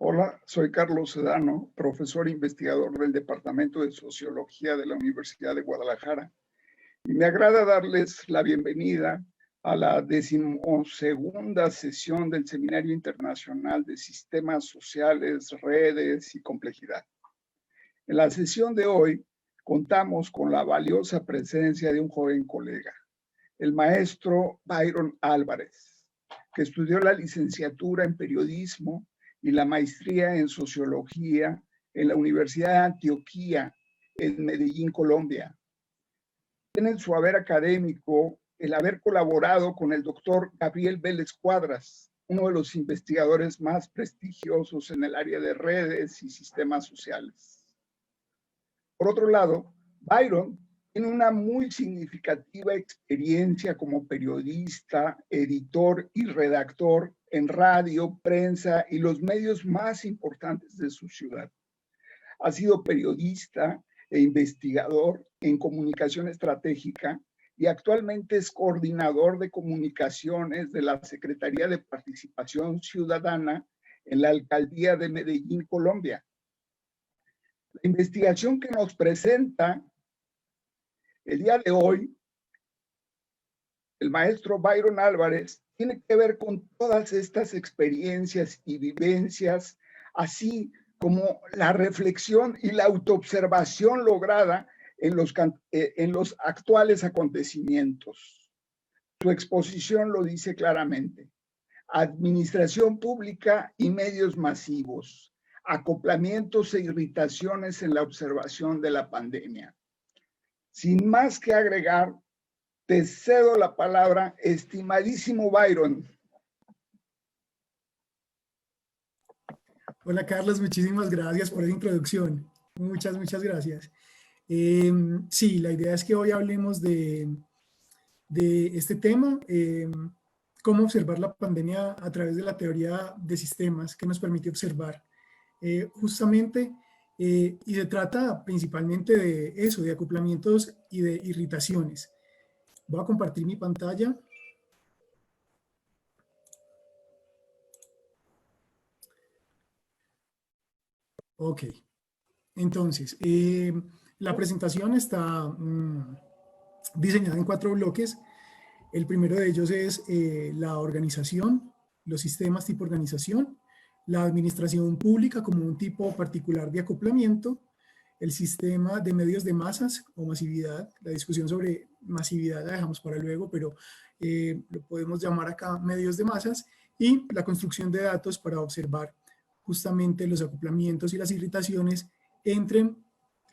Hola, soy Carlos Sedano, profesor e investigador del Departamento de Sociología de la Universidad de Guadalajara, y me agrada darles la bienvenida a la 12ª sesión del Seminario Internacional de Sistemas Sociales, Redes y Complejidad. En la sesión de hoy contamos con la valiosa presencia de un joven colega, el maestro Byron Álvarez, que estudió la licenciatura en periodismo y la maestría en sociología en la Universidad de Antioquia, en Medellín, Colombia. Tiene en su haber académico el haber colaborado con el doctor Gabriel Vélez Cuadras, uno de los investigadores más prestigiosos en el área de redes y sistemas sociales. Por otro lado, Byron tiene una muy significativa experiencia como periodista, editor y redactor en radio, prensa y los medios más importantes de su ciudad. Ha sido periodista e investigador en comunicación estratégica y actualmente es coordinador de comunicaciones de la Secretaría de Participación Ciudadana en la Alcaldía de Medellín, Colombia. La investigación que nos presenta el día de hoy, el maestro Byron Álvarez, tiene que ver con todas estas experiencias y vivencias, así como la reflexión y la autoobservación lograda en los actuales acontecimientos. Su exposición lo dice claramente: administración pública y medios masivos, acoplamientos e irritaciones en la observación de la pandemia. Sin más que agregar, te cedo la palabra, estimadísimo Byron. Hola Carlos, muchísimas gracias por esa introducción. Muchas gracias. Sí, la idea es que hoy hablemos de este tema, cómo observar la pandemia a través de la teoría de sistemas que nos permite observar justamente, y se trata principalmente de eso, de acoplamientos y de irritaciones. Voy a compartir mi pantalla. Ok, entonces, la presentación está diseñada en 4 bloques. El primero de ellos es la organización, los sistemas tipo organización, la administración pública como un tipo particular de acoplamiento, el sistema de medios de masas o masividad. La discusión sobre masividad la dejamos para luego, pero lo podemos llamar acá medios de masas, y la construcción de datos para observar justamente los acoplamientos y las irritaciones entre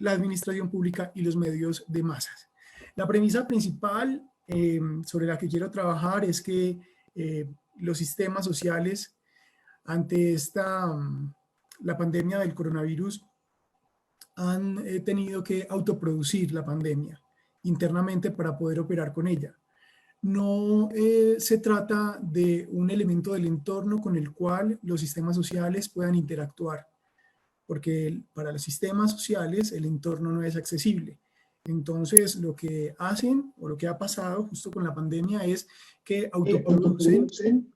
la administración pública y los medios de masas. La premisa principal sobre la que quiero trabajar es que los sistemas sociales ante la pandemia del coronavirus han tenido que autoproducir la pandemia internamente para poder operar con ella. No se trata de un elemento del entorno con el cual los sistemas sociales puedan interactuar, porque para los sistemas sociales el entorno no es accesible. Entonces, lo que hacen, o lo que ha pasado justo con la pandemia, es que autoproducen,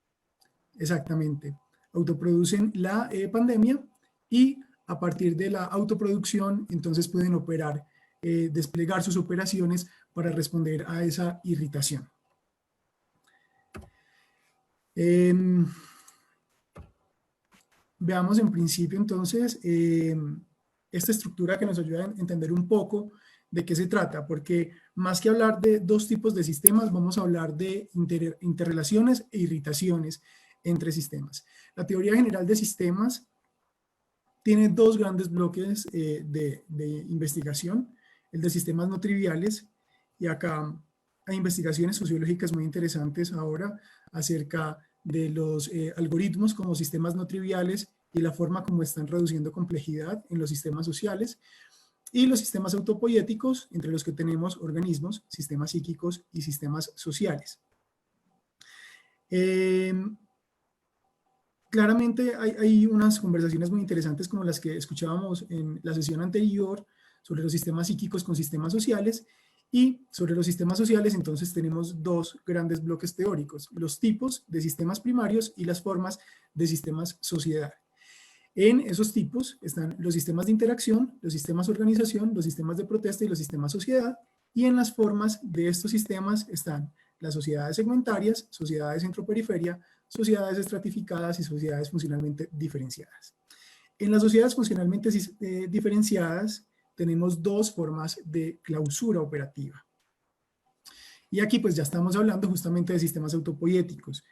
exactamente, autoproducen la pandemia, y a partir de la autoproducción, entonces pueden operar, desplegar sus operaciones para responder a esa irritación. Veamos en principio entonces esta estructura que nos ayuda a entender un poco de qué se trata, porque más que hablar de 2 tipos de sistemas, vamos a hablar de interrelaciones e irritaciones entre sistemas. La teoría general de sistemas tiene 2 grandes bloques de investigación: el de sistemas no triviales, y acá hay investigaciones sociológicas muy interesantes ahora acerca de los algoritmos como sistemas no triviales y la forma como están reduciendo complejidad en los sistemas sociales, y los sistemas autopoiéticos, entre los que tenemos organismos, sistemas psíquicos y sistemas sociales. Claramente hay unas conversaciones muy interesantes como las que escuchábamos en la sesión anterior sobre los sistemas psíquicos con sistemas sociales, y sobre los sistemas sociales entonces tenemos 2 grandes bloques teóricos: los tipos de sistemas primarios y las formas de sistemas sociedad. En esos tipos están los sistemas de interacción, los sistemas de organización, los sistemas de protesta y los sistemas sociedad. Y en las formas de estos sistemas están las sociedades segmentarias, sociedades centro-periferia, sociedades estratificadas y sociedades funcionalmente diferenciadas. En las sociedades funcionalmente diferenciadas tenemos dos formas de clausura operativa. Y aquí pues ya estamos hablando justamente de sistemas autopoiéticos.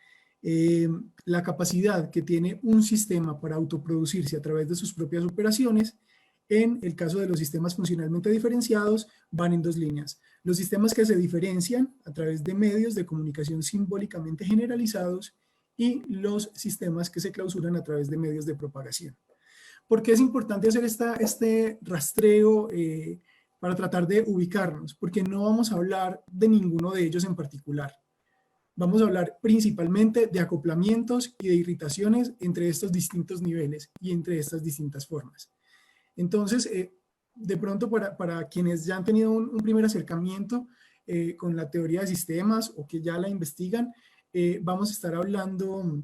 La capacidad que tiene un sistema para autoproducirse a través de sus propias operaciones, en el caso de los sistemas funcionalmente diferenciados, van en dos líneas. Los sistemas que se diferencian a través de medios de comunicación simbólicamente generalizados y los sistemas que se clausuran a través de medios de propagación. ¿Por qué es importante hacer este rastreo para tratar de ubicarnos? Porque no vamos a hablar de ninguno de ellos en particular. Vamos a hablar principalmente de acoplamientos y de irritaciones entre estos distintos niveles y entre estas distintas formas. Entonces, de pronto para quienes ya han tenido un primer acercamiento con la teoría de sistemas o que ya la investigan, vamos a estar hablando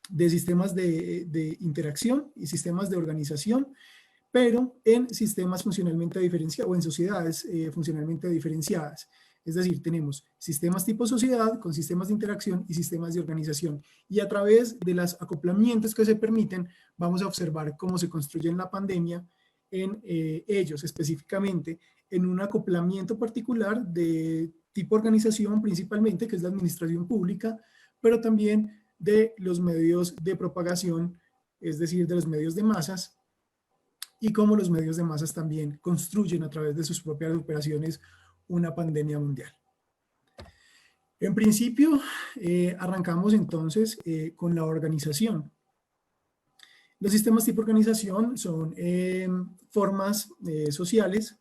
de sistemas de interacción y sistemas de organización, pero en sistemas funcionalmente diferenciados o en sociedades funcionalmente diferenciadas. Es decir, tenemos sistemas tipo sociedad con sistemas de interacción y sistemas de organización. Y a través de los acoplamientos que se permiten, vamos a observar cómo se construye en la pandemia en ellos, específicamente en un acoplamiento particular de tipo organización principalmente, que es la administración pública, pero también de los medios de propagación, es decir, de los medios de masas, y cómo los medios de masas también construyen a través de sus propias operaciones una pandemia mundial. En principio, arrancamos entonces con la organización. Los sistemas tipo organización son formas sociales,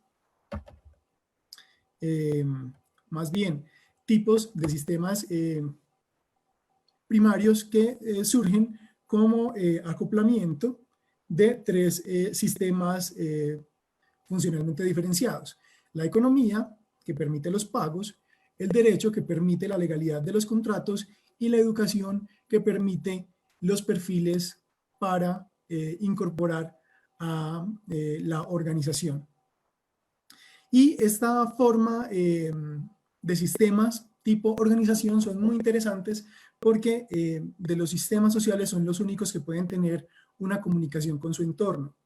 más bien tipos de sistemas primarios que surgen como acoplamiento de tres sistemas funcionalmente diferenciados. La economía, que permite los pagos, el derecho, que permite la legalidad de los contratos, y la educación, que permite los perfiles para incorporar a la organización. Y esta forma de sistemas tipo organización son muy interesantes porque de los sistemas sociales son los únicos que pueden tener una comunicación con su entorno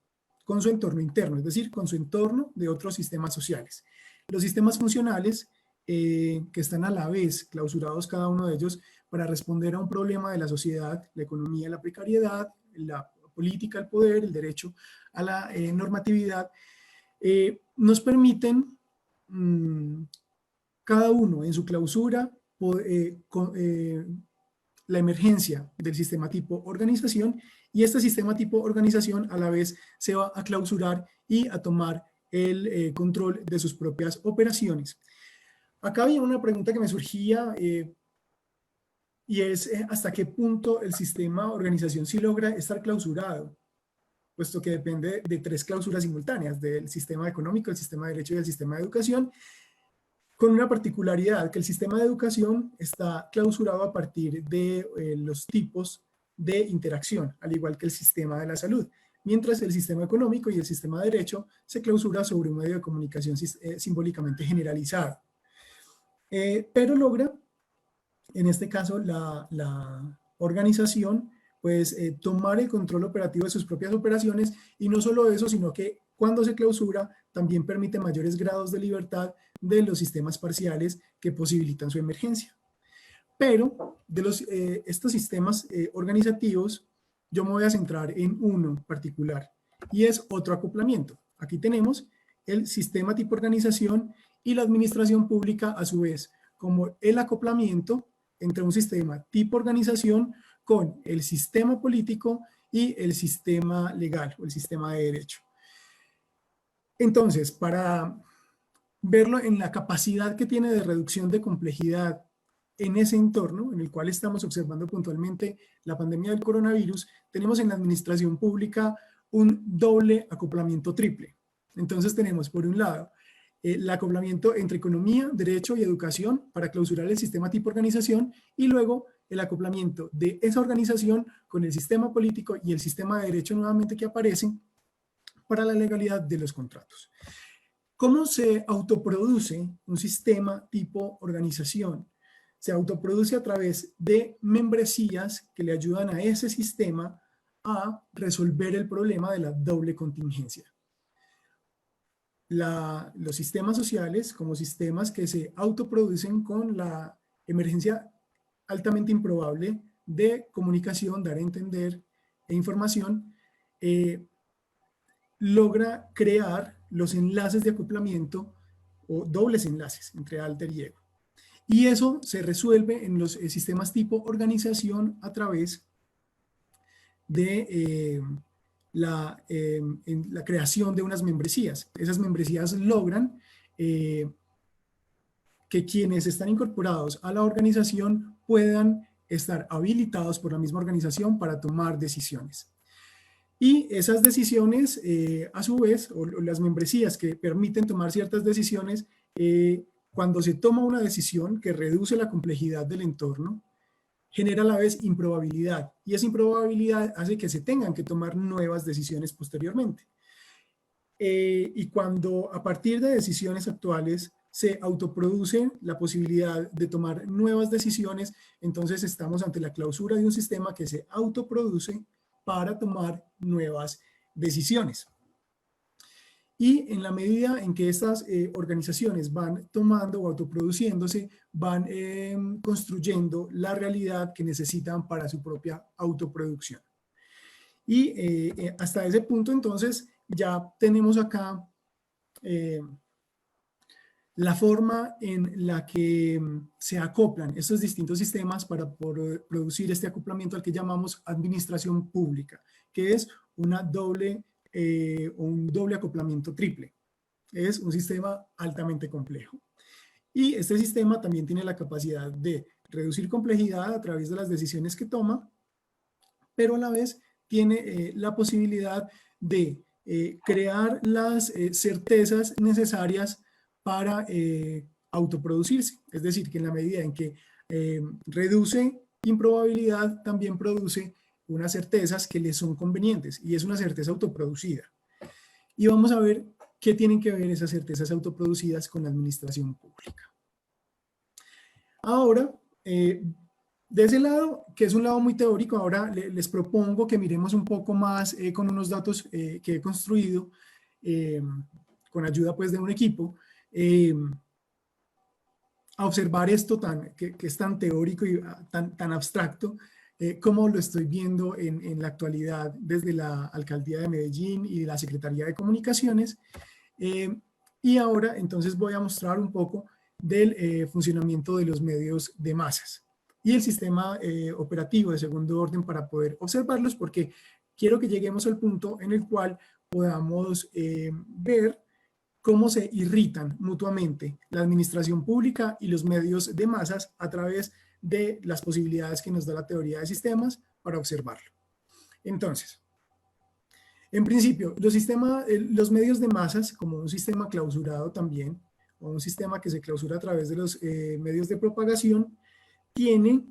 interno, es decir, con su entorno de otros sistemas sociales. Los sistemas funcionales, que están a la vez clausurados cada uno de ellos para responder a un problema de la sociedad, la economía, la precariedad, la política, el poder, el derecho a la normatividad, nos permiten cada uno en su clausura la emergencia del sistema tipo organización, y este sistema tipo organización a la vez se va a clausurar y a tomar el control de sus propias operaciones. Acá había una pregunta que me surgía y es hasta qué punto el sistema organización sí logra estar clausurado, puesto que depende de tres clausuras simultáneas, del sistema económico, el sistema de derecho y el sistema de educación, con una particularidad, que el sistema de educación está clausurado a partir de los tipos de interacción, al igual que el sistema de la salud, mientras el sistema económico y el sistema de derecho se clausura sobre un medio de comunicación simbólicamente generalizado. Pero logra, en este caso, la organización, pues tomar el control operativo de sus propias operaciones, y no solo eso, sino que cuando se clausura también permite mayores grados de libertad de los sistemas parciales que posibilitan su emergencia. Pero de estos sistemas organizativos, yo me voy a centrar en uno particular, y es otro acoplamiento. Aquí tenemos el sistema tipo organización y la administración pública, a su vez, como el acoplamiento entre un sistema tipo organización con el sistema político y el sistema legal o el sistema de derecho. Entonces, para verlo en la capacidad que tiene de reducción de complejidad en ese entorno en el cual estamos observando puntualmente la pandemia del coronavirus, tenemos en la administración pública un doble acoplamiento triple. Entonces tenemos, por un lado, el acoplamiento entre economía, derecho y educación para clausurar el sistema tipo organización, y luego el acoplamiento de esa organización con el sistema político y el sistema de derecho nuevamente que aparecen para la legalidad de los contratos. ¿Cómo se autoproduce un sistema tipo organización? Se autoproduce a través de membresías que le ayudan a ese sistema a resolver el problema de la doble contingencia. Los sistemas sociales como sistemas que se autoproducen con la emergencia altamente improbable de comunicación, dar a entender e información, logra crear los enlaces de acoplamiento o dobles enlaces entre alter y ego. Y eso se resuelve en los sistemas tipo organización a través de en la creación de unas membresías. Esas membresías logran que quienes están incorporados a la organización puedan estar habilitados por la misma organización para tomar decisiones. Y esas decisiones, a su vez, o las membresías que permiten tomar ciertas decisiones, cuando se toma una decisión que reduce la complejidad del entorno, genera a la vez improbabilidad, y esa improbabilidad hace que se tengan que tomar nuevas decisiones posteriormente. Y cuando a partir de decisiones actuales se autoproduce la posibilidad de tomar nuevas decisiones, entonces estamos ante la clausura de un sistema que se autoproduce para tomar nuevas decisiones. Y en la medida en que estas organizaciones van tomando o autoproduciéndose, van construyendo la realidad que necesitan para su propia autoproducción. Y hasta ese punto, entonces, ya tenemos acá la forma en la que se acoplan estos distintos sistemas para producir este acoplamiento al que llamamos administración pública, que es una un doble acoplamiento triple. Es un sistema altamente complejo. Y este sistema también tiene la capacidad de reducir complejidad a través de las decisiones que toma, pero a la vez tiene la posibilidad de crear las certezas necesarias para autoproducirse. Es decir, que en la medida en que reduce improbabilidad, también produce unas certezas que le son convenientes, y es una certeza autoproducida. Y vamos a ver qué tienen que ver esas certezas autoproducidas con la administración pública. Ahora, de ese lado, que es un lado muy teórico, ahora les propongo que miremos un poco más con unos datos que he construido con ayuda pues de un equipo, a observar esto que es tan teórico y tan abstracto, como lo estoy viendo en la actualidad desde la Alcaldía de Medellín y la Secretaría de Comunicaciones. Y ahora entonces voy a mostrar un poco del funcionamiento de los medios de masas y el sistema operativo de segundo orden para poder observarlos, porque quiero que lleguemos al punto en el cual podamos ver cómo se irritan mutuamente la administración pública y los medios de masas a través de las posibilidades que nos da la teoría de sistemas para observarlo. Entonces, en principio, los medios de masas, como un sistema clausurado también, o un sistema que se clausura a través de los medios de propagación, tiene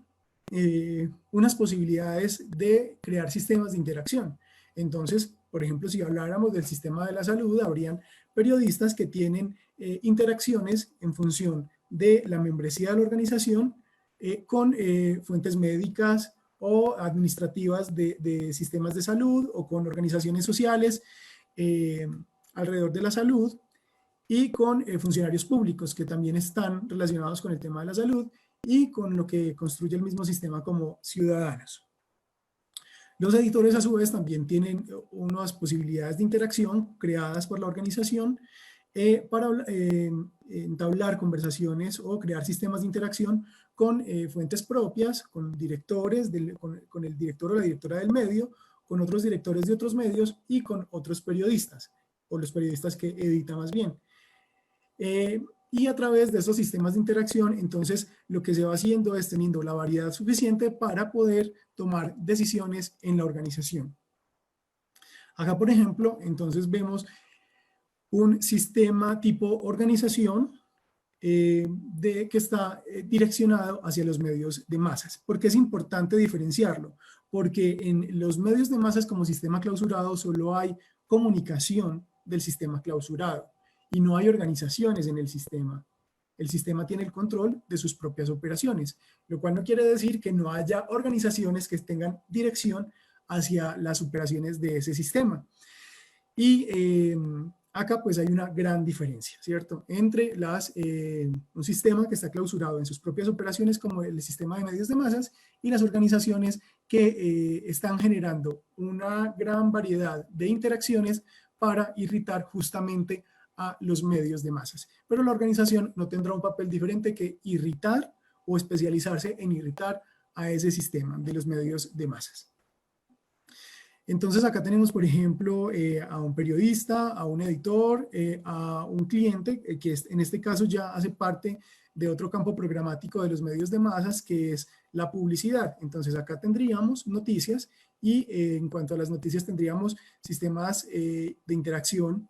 unas posibilidades de crear sistemas de interacción. Entonces, por ejemplo, si habláramos del sistema de la salud, habrían periodistas que tienen interacciones en función de la membresía de la organización con fuentes médicas o administrativas de sistemas de salud, o con organizaciones sociales alrededor de la salud, y con funcionarios públicos que también están relacionados con el tema de la salud y con lo que construye el mismo sistema como ciudadanos. Los editores, a su vez, también tienen unas posibilidades de interacción creadas por la organización para entablar conversaciones o crear sistemas de interacción con fuentes propias, con directores, con el director o la directora del medio, con otros directores de otros medios y con otros periodistas, o los periodistas que editan más bien. Y a través de esos sistemas de interacción, entonces, lo que se va haciendo es teniendo la variedad suficiente para poder tomar decisiones en la organización. Acá, por ejemplo, entonces vemos un sistema tipo organización que está direccionado hacia los medios de masas. ¿Por qué es importante diferenciarlo? Porque en los medios de masas como sistema clausurado solo hay comunicación del sistema clausurado y no hay organizaciones en el sistema. El sistema tiene el control de sus propias operaciones, lo cual no quiere decir que no haya organizaciones que tengan dirección hacia las operaciones de ese sistema. Y acá pues hay una gran diferencia, ¿cierto? Entre un sistema que está clausurado en sus propias operaciones como el sistema de medios de masas y las organizaciones que están generando una gran variedad de interacciones para irritar justamente a los medios de masas. Pero la organización no tendrá un papel diferente que irritar o especializarse en irritar a ese sistema de los medios de masas. Entonces acá tenemos, por ejemplo, a un periodista, a un editor, a un cliente, que en este caso ya hace parte de otro campo programático de los medios de masas, que es la publicidad. Entonces acá tendríamos noticias y en cuanto a las noticias tendríamos sistemas de interacción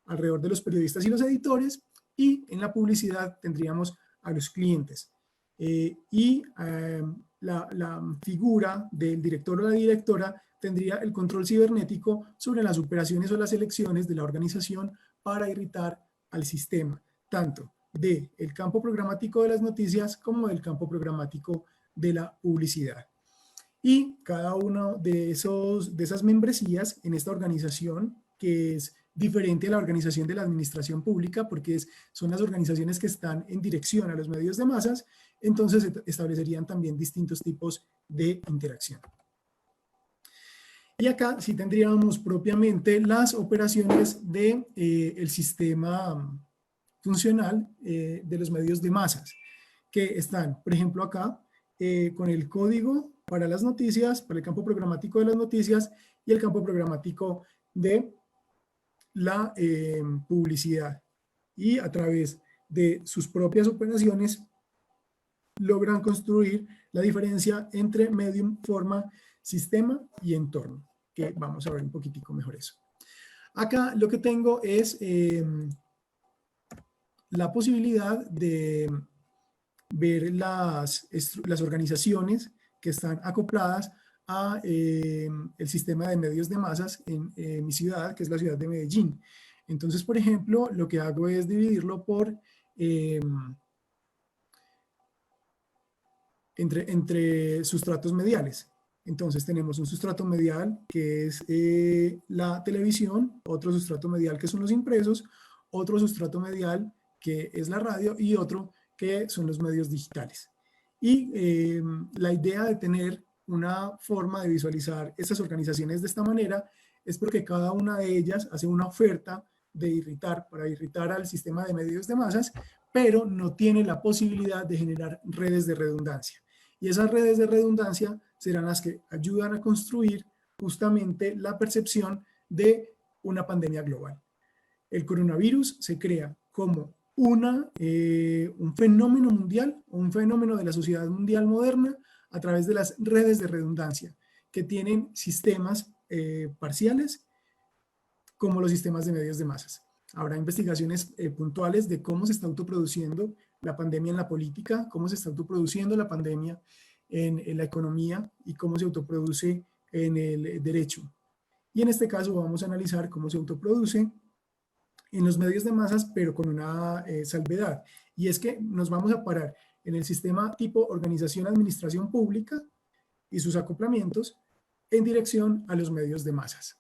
alrededor de los periodistas y los editores, y en la publicidad tendríamos a los clientes. La figura del director o la directora tendría el control cibernético sobre las operaciones o las elecciones de la organización para irritar al sistema, tanto del campo programático de las noticias como del campo programático de la publicidad. Y cada una de esas membresías en esta organización, que es diferente a la organización de la administración pública, porque son las organizaciones que están en dirección a los medios de masas, entonces establecerían también distintos tipos de interacción. Y acá sí tendríamos propiamente las operaciones del sistema funcional de los medios de masas, que están, por ejemplo, acá con el código para las noticias, para el campo programático de las noticias y el campo programático de la publicidad. Y a través de sus propias operaciones logran construir la diferencia entre medium, forma, sistema y entorno, que vamos a ver un poquitico mejor eso. Acá lo que tengo es la posibilidad de ver las organizaciones que están acopladas a el sistema de medios de masas en mi ciudad, que es la ciudad de Medellín. Entonces, por ejemplo, lo que hago es dividirlo por entre sustratos mediales. Entonces tenemos un sustrato medial que es la televisión, otro sustrato medial que son los impresos, otro sustrato medial que es la radio y otro que son los medios digitales. Y la idea de tener una forma de visualizar estas organizaciones de esta manera es porque cada una de ellas hace una oferta para irritar al sistema de medios de masas, pero no tiene la posibilidad de generar redes de redundancia. Y esas redes de redundancia serán las que ayudan a construir justamente la percepción de una pandemia global. El coronavirus se crea como un fenómeno mundial, un fenómeno de la sociedad mundial moderna a través de las redes de redundancia que tienen sistemas parciales como los sistemas de medios de masas. Habrá investigaciones puntuales de cómo se está autoproduciendo la pandemia en la política, cómo se está autoproduciendo la pandemia en la economía y cómo se autoproduce en el derecho. Y en este caso vamos a analizar cómo se autoproduce en los medios de masas, pero con una salvedad. Y es que nos vamos a parar en el sistema tipo organización-administración pública y sus acoplamientos en dirección a los medios de masas.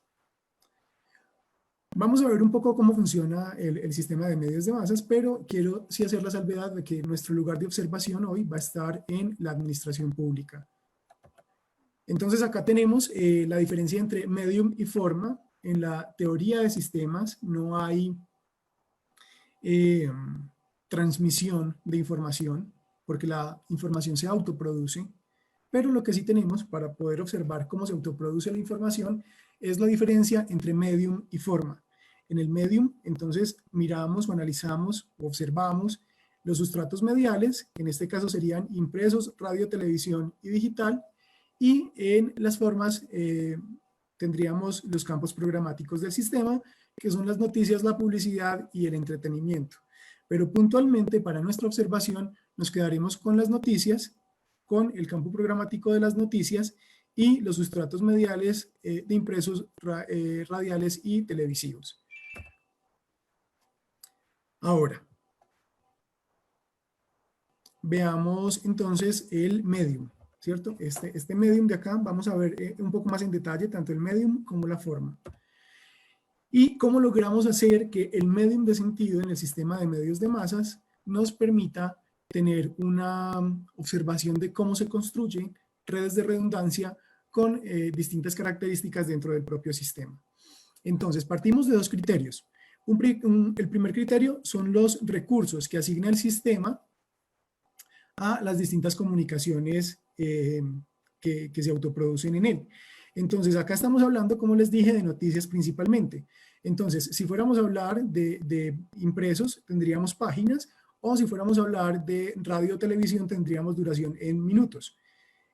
Vamos a ver un poco cómo funciona el sistema de medios de masas, pero quiero sí hacer la salvedad de que nuestro lugar de observación hoy va a estar en la administración pública. Entonces acá tenemos la diferencia entre medium y forma. En la teoría de sistemas no hay transmisión de información, porque la información se autoproduce, pero lo que sí tenemos para poder observar cómo se autoproduce la información es la diferencia entre medium y forma. En el medium, entonces, miramos o analizamos o observamos los sustratos mediales, que en este caso serían impresos, radio, televisión y digital, y en las formas tendríamos los campos programáticos del sistema, que son las noticias, la publicidad y el entretenimiento. pero puntualmente para nuestra observación nos quedaremos con las noticias, con el campo programático de las noticias y los sustratos mediales de impresos, radiales y televisivos. Ahora, veamos entonces el medium, ¿cierto? Este medium de acá, vamos a ver un poco más en detalle tanto el medium como la forma. Y cómo logramos hacer que el medium de sentido en el sistema de medios de masas nos permita tener una observación de cómo se construyen redes de redundancia con distintas características dentro del propio sistema. Entonces, partimos de dos criterios. El primer criterio son los recursos que asigna el sistema a las distintas comunicaciones que se autoproducen en él. Entonces, acá estamos hablando, como les dije, de noticias principalmente. Entonces, si fuéramos a hablar de impresos, tendríamos páginas, o si fuéramos a hablar de radio o televisión, tendríamos duración en minutos.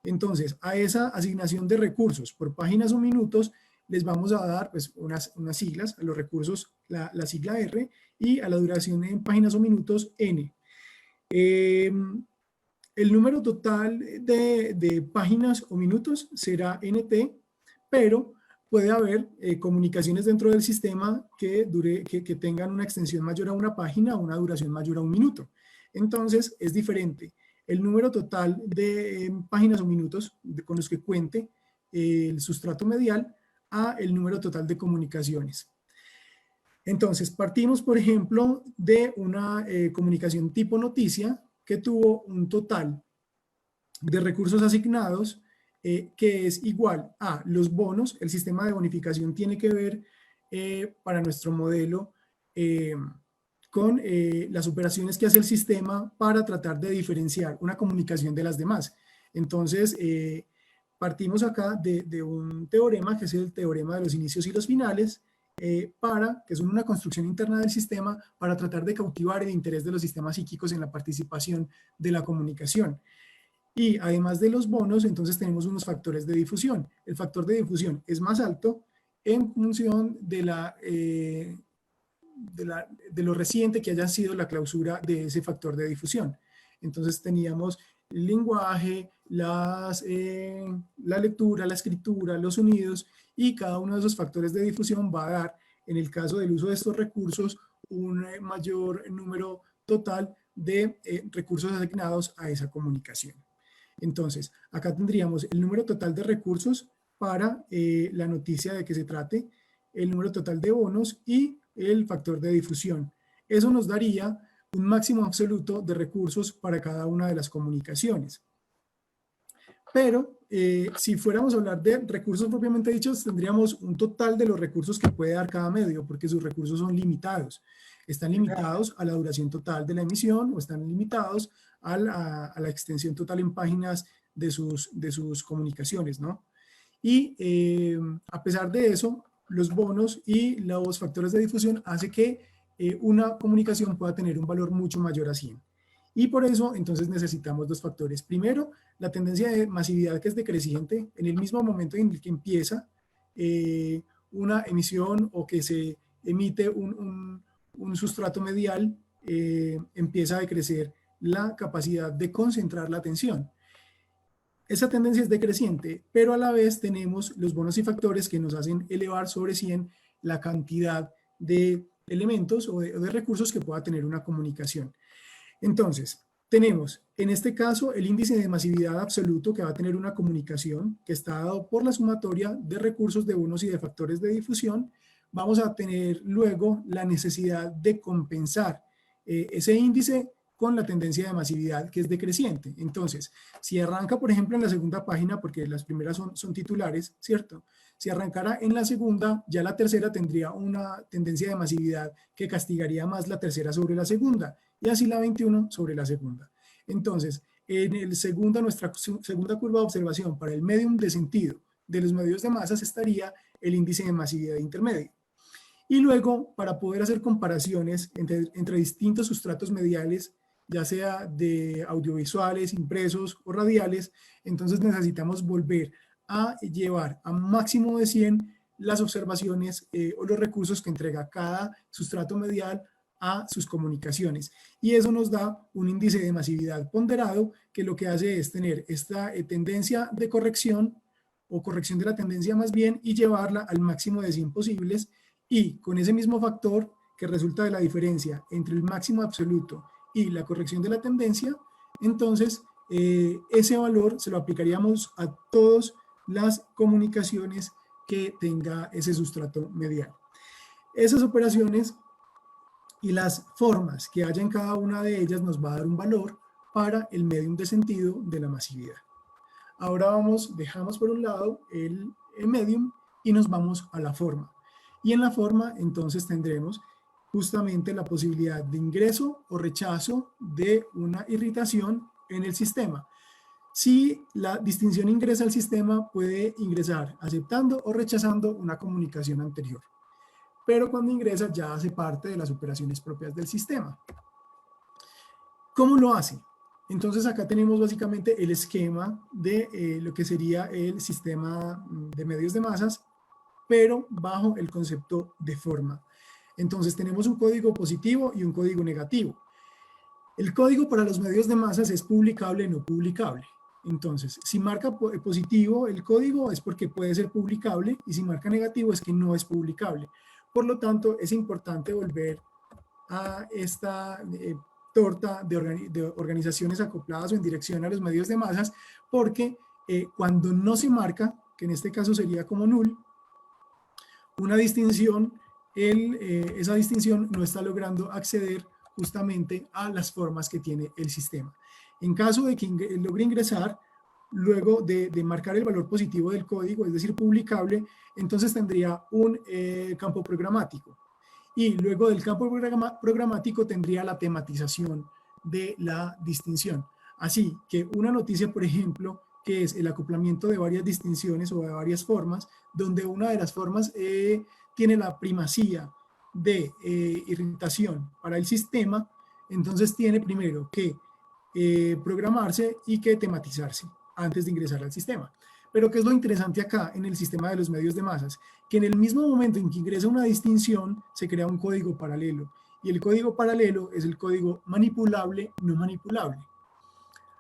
Entonces, a esa asignación de recursos por páginas o minutos, les vamos a dar pues, unas siglas, a los recursos la sigla R, y a la duración en páginas o minutos N. El número total de páginas o minutos será NT, pero puede haber comunicaciones dentro del sistema que tengan una extensión mayor a una página o una duración mayor a un minuto. Entonces, es diferente el número total de páginas o minutos con los que cuente el sustrato medial a el número total de comunicaciones. Entonces, partimos, por ejemplo, de una comunicación tipo noticia que tuvo un total de recursos asignados que es igual a los bonos. El sistema de bonificación tiene que ver para nuestro modelo con las operaciones que hace el sistema para tratar de diferenciar una comunicación de las demás. Entonces, partimos acá de un teorema que es el teorema de los inicios y los finales, que es una construcción interna del sistema para tratar de cautivar el interés de los sistemas psíquicos en la participación de la comunicación. Y además de los bonos, entonces tenemos unos factores de difusión. El factor de difusión es más alto en función de lo reciente que haya sido la clausura de ese factor de difusión. Entonces teníamos el lenguaje, la lectura, la escritura, los sonidos, y cada uno de esos factores de difusión va a dar, en el caso del uso de estos recursos, un mayor número total de recursos asignados a esa comunicación. Entonces, acá tendríamos el número total de recursos para la noticia de que se trate, el número total de bonos y el factor de difusión. Eso nos daría un máximo absoluto de recursos para cada una de las comunicaciones. Pero si fuéramos a hablar de recursos propiamente dichos, tendríamos un total de los recursos que puede dar cada medio, porque sus recursos son limitados. Están limitados a la duración total de la emisión o están limitados a la extensión total en páginas de sus comunicaciones, ¿no? Y a pesar de eso, los bonos y los factores de difusión hacen que una comunicación pueda tener un valor mucho mayor a 100. Y por eso, entonces, necesitamos dos factores. Primero, la tendencia de masividad, que es decreciente. En el mismo momento en el que empieza una emisión o que se emite un sustrato medial, empieza a decrecer la capacidad de concentrar la atención. Esa tendencia es decreciente, pero a la vez tenemos los bonos y factores que nos hacen elevar sobre 100 la cantidad de elementos o de recursos que pueda tener una comunicación. Entonces, tenemos en este caso el índice de masividad absoluto que va a tener una comunicación que está dado por la sumatoria de recursos, de bonos y de factores de difusión. Vamos a tener luego la necesidad de compensar ese índice con la tendencia de masividad que es decreciente. Entonces, si arranca, por ejemplo, en la segunda página, porque las primeras son titulares, ¿cierto? Si arrancara en la segunda, ya la tercera tendría una tendencia de masividad que castigaría más la tercera sobre la segunda, y así la 21 sobre la segunda. Entonces, nuestra segunda curva de observación para el medium de sentido de los medios de masas estaría el índice de masividad intermedio. Y luego, para poder hacer comparaciones entre distintos sustratos mediales, ya sea de audiovisuales, impresos o radiales, entonces necesitamos volver a llevar a máximo de 100 las observaciones o los recursos que entrega cada sustrato medial a sus comunicaciones. Y eso nos da un índice de masividad ponderado que lo que hace es tener esta tendencia de corrección o corrección de la tendencia más bien y llevarla al máximo de 100 posibles, y con ese mismo factor que resulta de la diferencia entre el máximo absoluto y la corrección de la tendencia, entonces ese valor se lo aplicaríamos a todas las comunicaciones que tenga ese sustrato medial. Esas operaciones y las formas que haya en cada una de ellas nos va a dar un valor para el medium de sentido de la masividad. Ahora dejamos por un lado el medium y nos vamos a la forma. Y en la forma entonces tendremos justamente la posibilidad de ingreso o rechazo de una irritación en el sistema. Si la distinción ingresa al sistema, puede ingresar aceptando o rechazando una comunicación anterior. Pero cuando ingresa ya hace parte de las operaciones propias del sistema. ¿Cómo lo hace? Entonces acá tenemos básicamente el esquema de lo que sería el sistema de medios de masas, pero bajo el concepto de forma. Entonces tenemos un código positivo y un código negativo. El código para los medios de masas es publicable o no publicable. Entonces, si marca positivo el código es porque puede ser publicable, y si marca negativo es que no es publicable. Por lo tanto, es importante volver a esta torta de organizaciones acopladas o en dirección a los medios de masas, porque cuando no se marca, que en este caso sería como null, una distinción, esa distinción no está logrando acceder justamente a las formas que tiene el sistema. En caso de que logre ingresar, luego de marcar el valor positivo del código, es decir, publicable, entonces tendría un campo programático. Y luego del campo programático tendría la tematización de la distinción. Así que una noticia, por ejemplo, que es el acoplamiento de varias distinciones o de varias formas, donde una de las formas tiene la primacía de irritación para el sistema, entonces tiene primero que programarse y que tematizarse antes de ingresar al sistema. Pero ¿qué es lo interesante acá en el sistema de los medios de masas? Que en el mismo momento en que ingresa una distinción, se crea un código paralelo. Y el código paralelo es el código manipulable, no manipulable.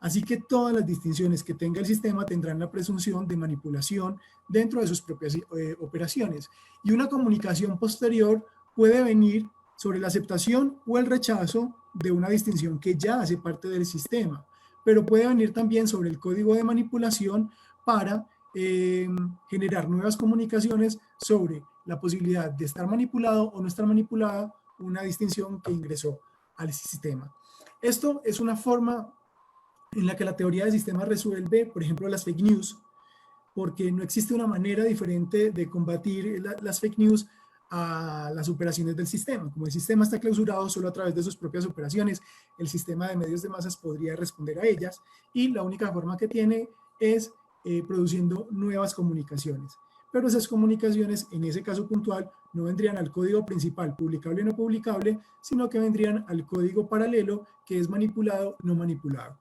Así que todas las distinciones que tenga el sistema tendrán la presunción de manipulación dentro de sus propias operaciones. Y una comunicación posterior puede venir sobre la aceptación o el rechazo de una distinción que ya hace parte del sistema, pero puede venir también sobre el código de manipulación para generar nuevas comunicaciones sobre la posibilidad de estar manipulado o no estar manipulada una distinción que ingresó al sistema. Esto es una forma en la que la teoría de sistemas resuelve, por ejemplo, las fake news, porque no existe una manera diferente de combatir las fake news a las operaciones del sistema. Como el sistema está clausurado solo a través de sus propias operaciones, el sistema de medios de masas podría responder a ellas, y la única forma que tiene es produciendo nuevas comunicaciones. Pero esas comunicaciones, en ese caso puntual, no vendrían al código principal, publicable o no publicable, sino que vendrían al código paralelo, que es manipulado o no manipulado.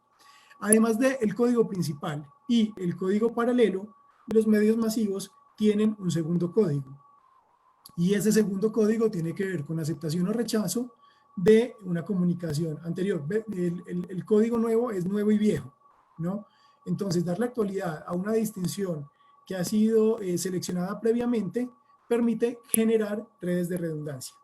Además del código principal y el código paralelo, los medios masivos tienen un segundo código. Y ese segundo código tiene que ver con aceptación o rechazo de una comunicación anterior. El código nuevo es nuevo y viejo, ¿no? Entonces, darle actualidad a una distinción que ha sido seleccionada previamente permite generar redes de redundancia.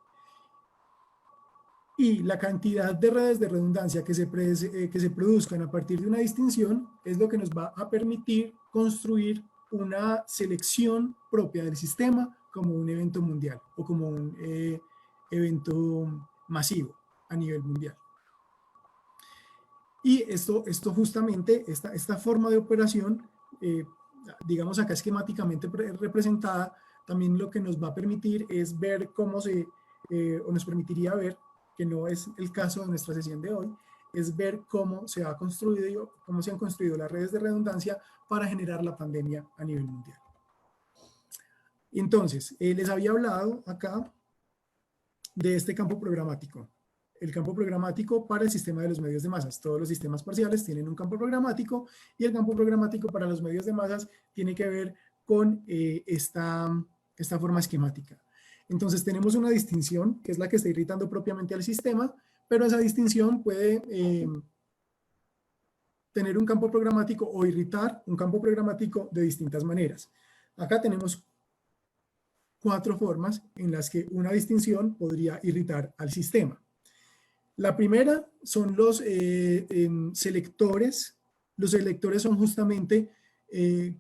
Y la cantidad de redes de redundancia que se produzcan a partir de una distinción es lo que nos va a permitir construir una selección propia del sistema como un evento mundial o como un evento masivo a nivel mundial. Y esto justamente, esta forma de operación, digamos acá esquemáticamente representada, también lo que nos va a permitir es ver cómo o nos permitiría ver, que no es el caso de nuestra sesión de hoy, es ver cómo se han construido las redes de redundancia para generar la pandemia a nivel mundial. Entonces, les había hablado acá de este campo programático. El campo programático para el sistema de los medios de masas. Todos los sistemas parciales tienen un campo programático, y el campo programático para los medios de masas tiene que ver con esta forma esquemática. Entonces tenemos una distinción, que es la que está irritando propiamente al sistema, pero esa distinción puede tener un campo programático o irritar un campo programático de distintas maneras. Acá tenemos 4 formas en las que una distinción podría irritar al sistema. La primera son los selectores. Los selectores son justamente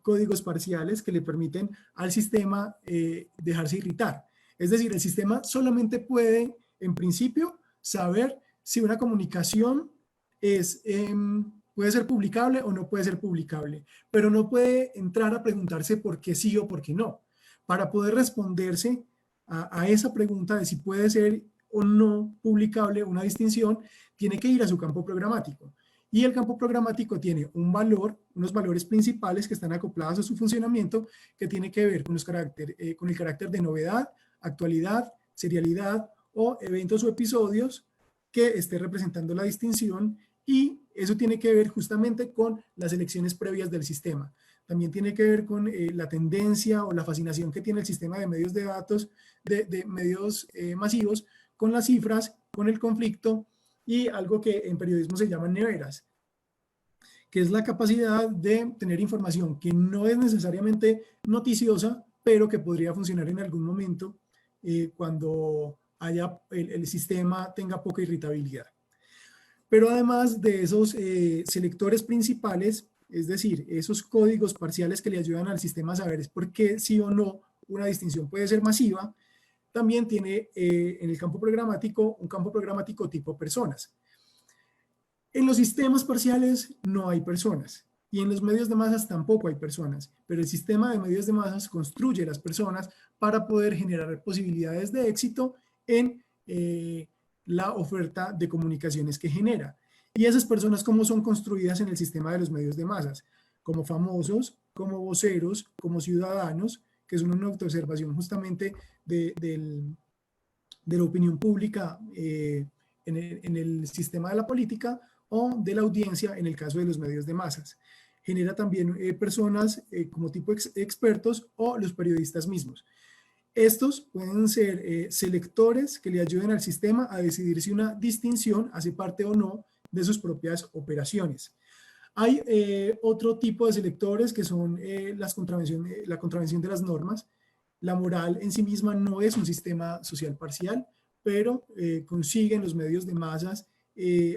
códigos parciales que le permiten al sistema dejarse irritar. Es decir, el sistema solamente puede, en principio, saber si una comunicación puede ser publicable o no puede ser publicable, pero no puede entrar a preguntarse por qué sí o por qué no. Para poder responderse a esa pregunta de si puede ser o no publicable una distinción, tiene que ir a su campo programático. Y el campo programático tiene un valor, unos valores principales que están acoplados a su funcionamiento, que tiene que ver con el carácter de novedad, actualidad, serialidad o eventos o episodios que esté representando la distinción, y eso tiene que ver justamente con las elecciones previas del sistema. También tiene que ver con la tendencia o la fascinación que tiene el sistema de medios de datos, de medios masivos, con las cifras, con el conflicto y algo que en periodismo se llaman neveras, que es la capacidad de tener información que no es necesariamente noticiosa, pero que podría funcionar en algún momento cuando el sistema tenga poca irritabilidad. Pero además de esos selectores principales, es decir, esos códigos parciales que le ayudan al sistema a saber por qué sí o no una distinción puede ser masiva, también tiene en el campo programático un campo programático tipo personas. En los sistemas parciales no hay personas y en los medios de masas tampoco hay personas, pero el sistema de medios de masas construye las personas para poder generar posibilidades de éxito en la oferta de comunicaciones que genera. Y esas personas, ¿cómo son construidas en el sistema de los medios de masas? Como famosos, como voceros, como ciudadanos, que son una autoobservación justamente de la opinión pública en el sistema de la política, o de la audiencia en el caso de los medios de masas. Genera también personas como tipo expertos o los periodistas mismos. Estos pueden ser selectores que le ayuden al sistema a decidir si una distinción hace parte o no de sus propias operaciones. Hay otro tipo de selectores que son la contravención de las normas. La moral en sí misma no es un sistema social parcial, pero consiguen los medios de masas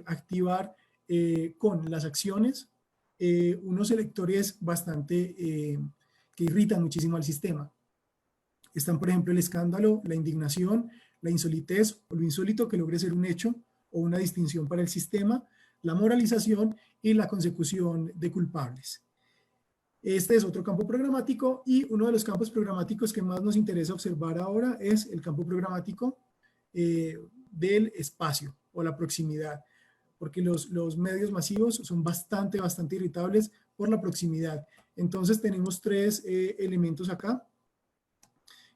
activar con las acciones unos selectores bastante que irritan muchísimo al sistema. Están, por ejemplo, el escándalo, la indignación, la insolitez o lo insólito que logre ser un hecho o una distinción para el sistema, la moralización y la consecución de culpables. Este es otro campo programático, y uno de los campos programáticos que más nos interesa observar ahora es el campo programático del espacio o la proximidad, porque los medios masivos son bastante irritables por la proximidad. Entonces tenemos 3 elementos acá,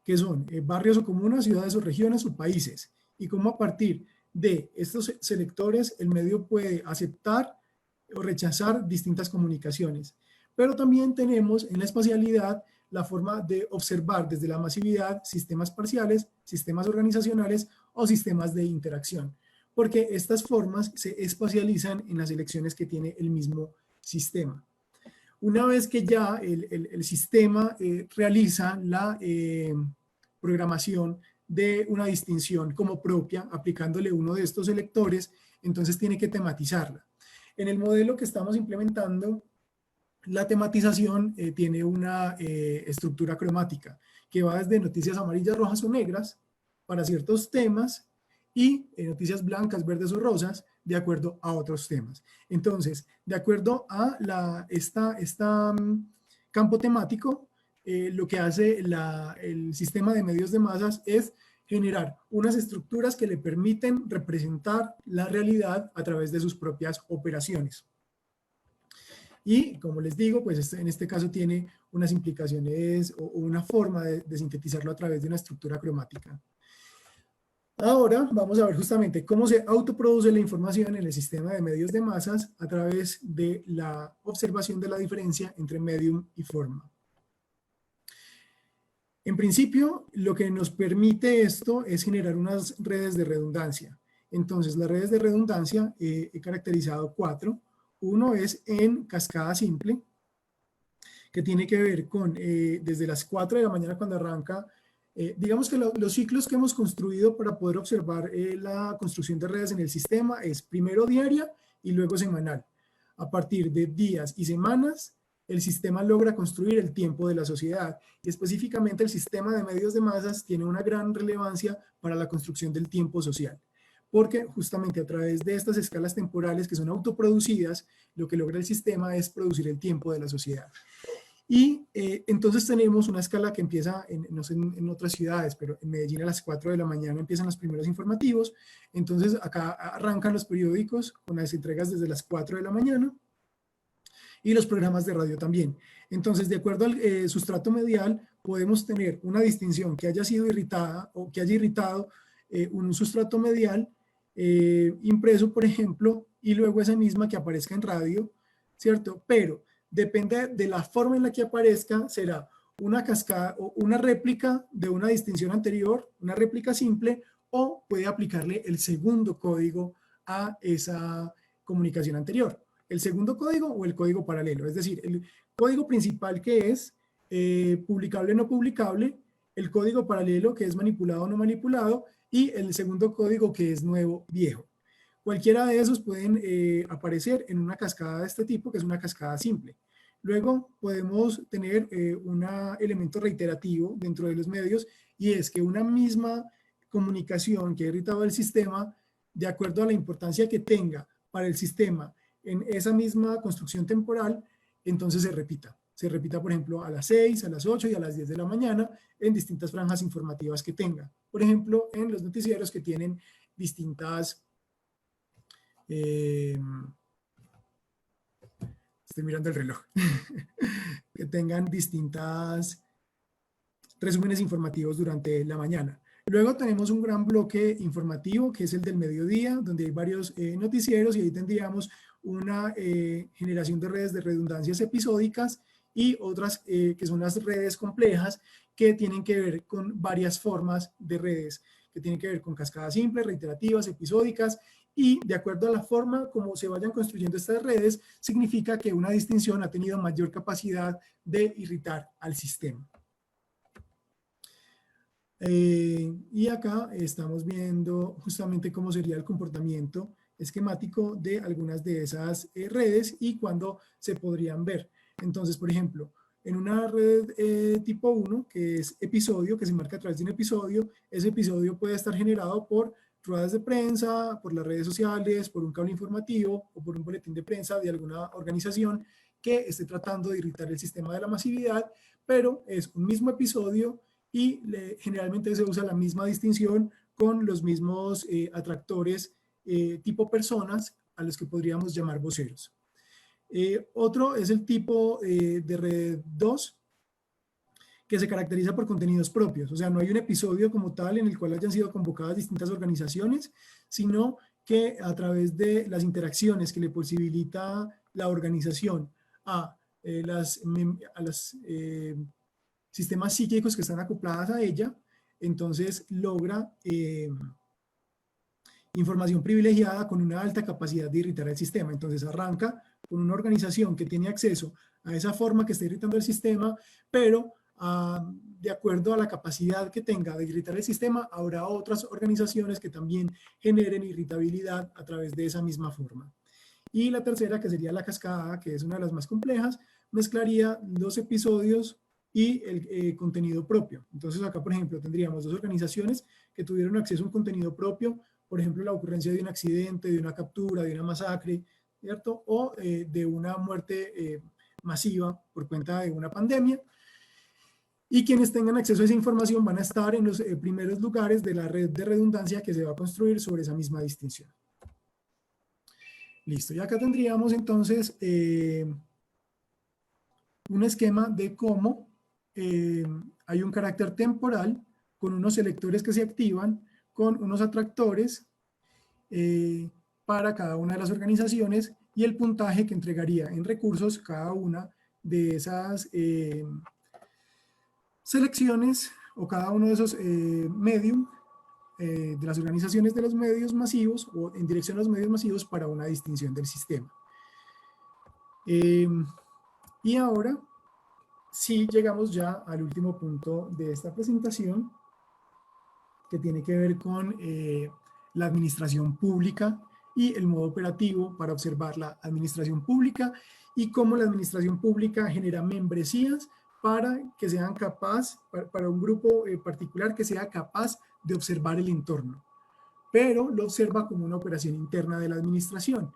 que son barrios o comunas, ciudades o regiones o países, y cómo a partir de estos selectores el medio puede aceptar o rechazar distintas comunicaciones. Pero también tenemos en la espacialidad la forma de observar desde la masividad sistemas parciales, sistemas organizacionales o sistemas de interacción, porque estas formas se espacializan en las elecciones que tiene el mismo sistema. Una vez que ya el sistema realiza la programación de una distinción como propia, aplicándole uno de estos selectores, entonces tiene que tematizarla. En el modelo que estamos implementando, la tematización tiene una estructura cromática que va desde noticias amarillas, rojas o negras para ciertos temas, y noticias blancas, verdes o rosas de acuerdo a otros temas. Entonces, de acuerdo a campo temático, lo que hace el sistema de medios de masas es generar unas estructuras que le permiten representar la realidad a través de sus propias operaciones. Y como les digo, pues en este caso tiene unas implicaciones o una forma de sintetizarlo a través de una estructura cromática. Ahora vamos a ver justamente cómo se autoproduce la información en el sistema de medios de masas a través de la observación de la diferencia entre medium y forma. En principio, lo que nos permite esto es generar unas redes de redundancia. Entonces, las redes de redundancia he caracterizado 4. Uno es en cascada simple, que tiene que ver con desde las 4 de la mañana cuando arranca, digamos que los ciclos que hemos construido para poder observar la construcción de redes en el sistema es primero diaria y luego semanal. A partir de días y semanas, el sistema logra construir el tiempo de la sociedad y específicamente el sistema de medios de masas tiene una gran relevancia para la construcción del tiempo social, porque justamente a través de estas escalas temporales que son autoproducidas, lo que logra el sistema es producir el tiempo de la sociedad. Y entonces tenemos una escala que empieza, no sé en otras ciudades, pero en Medellín a las 4 de la mañana empiezan los primeros informativos. Entonces acá arrancan los periódicos con las entregas desde las 4 de la mañana y los programas de radio también. Entonces, de acuerdo al sustrato medial, podemos tener una distinción que haya sido irritada o que haya irritado un sustrato medial impreso, por ejemplo, y luego esa misma que aparezca en radio, ¿cierto? Pero depende de la forma en la que aparezca, será una cascada o una réplica de una distinción anterior, una réplica simple, o puede aplicarle el segundo código a esa comunicación anterior. El segundo código o el código paralelo, es decir, el código principal que es publicable o no publicable, el código paralelo que es manipulado o no manipulado, y el segundo código que es nuevo, viejo. Cualquiera de esos pueden aparecer en una cascada de este tipo, que es una cascada simple. Luego podemos tener un elemento reiterativo dentro de los medios, y es que una misma comunicación que ha irritado el sistema, de acuerdo a la importancia que tenga para el sistema en esa misma construcción temporal, entonces se repita. Se repita, por ejemplo, a las 6, a las 8 y a las 10 de la mañana en distintas franjas informativas que tenga. Por ejemplo, en los noticieros que tienen distintas... estoy mirando el reloj. Que tengan distintas resúmenes informativos durante la mañana. Luego tenemos un gran bloque informativo que es el del mediodía, donde hay varios noticieros, y ahí tendríamos una generación de redes de redundancias episódicas y otras que son las redes complejas, que tienen que ver con varias formas de redes, que tienen que ver con cascadas simples, reiterativas, episódicas, y de acuerdo a la forma como se vayan construyendo estas redes, significa que una distinción ha tenido mayor capacidad de irritar al sistema. Y acá estamos viendo justamente cómo sería el comportamiento esquemático de algunas de esas redes y cuándo se podrían ver. Entonces, por ejemplo, en una red tipo 1, que es episodio, que se marca a través de un episodio, ese episodio puede estar generado por ruedas de prensa, por las redes sociales, por un cable informativo o por un boletín de prensa de alguna organización que esté tratando de irritar el sistema de la masividad, pero es un mismo episodio y generalmente se usa la misma distinción con los mismos atractores tipo personas a los que podríamos llamar voceros. Otro es el tipo de red 2, que se caracteriza por contenidos propios. O sea, no hay un episodio como tal en el cual hayan sido convocadas distintas organizaciones, sino que a través de las interacciones que le posibilita la organización a los sistemas psíquicos que están acopladas a ella, entonces logra información privilegiada con una alta capacidad de irritar el sistema. Entonces arranca con una organización que tiene acceso a esa forma que está irritando el sistema, pero de acuerdo a la capacidad que tenga de irritar el sistema, habrá otras organizaciones que también generen irritabilidad a través de esa misma forma. Y la tercera, que sería la cascada, que es una de las más complejas, mezclaría los episodios y el contenido propio. Entonces acá, por ejemplo, tendríamos dos organizaciones que tuvieron acceso a un contenido propio, por ejemplo, la ocurrencia de un accidente, de una captura, de una masacre, ¿cierto? O de una muerte masiva por cuenta de una pandemia. Y quienes tengan acceso a esa información van a estar en los primeros lugares de la red de redundancia que se va a construir sobre esa misma distinción. Listo, y acá tendríamos entonces un esquema de cómo hay un carácter temporal con unos selectores que se activan, con unos atractores para cada una de las organizaciones y el puntaje que entregaría en recursos cada una de esas selecciones o cada uno de esos medium de las organizaciones de los medios masivos o en dirección a los medios masivos para una distinción del sistema. Y ahora sí llegamos ya al último punto de esta presentación, que tiene que ver con la administración pública y el modo operativo para observar la administración pública y cómo la administración pública genera membresías para que sean capaz, para un grupo particular que sea capaz de observar el entorno, pero lo observa como una operación interna de la administración.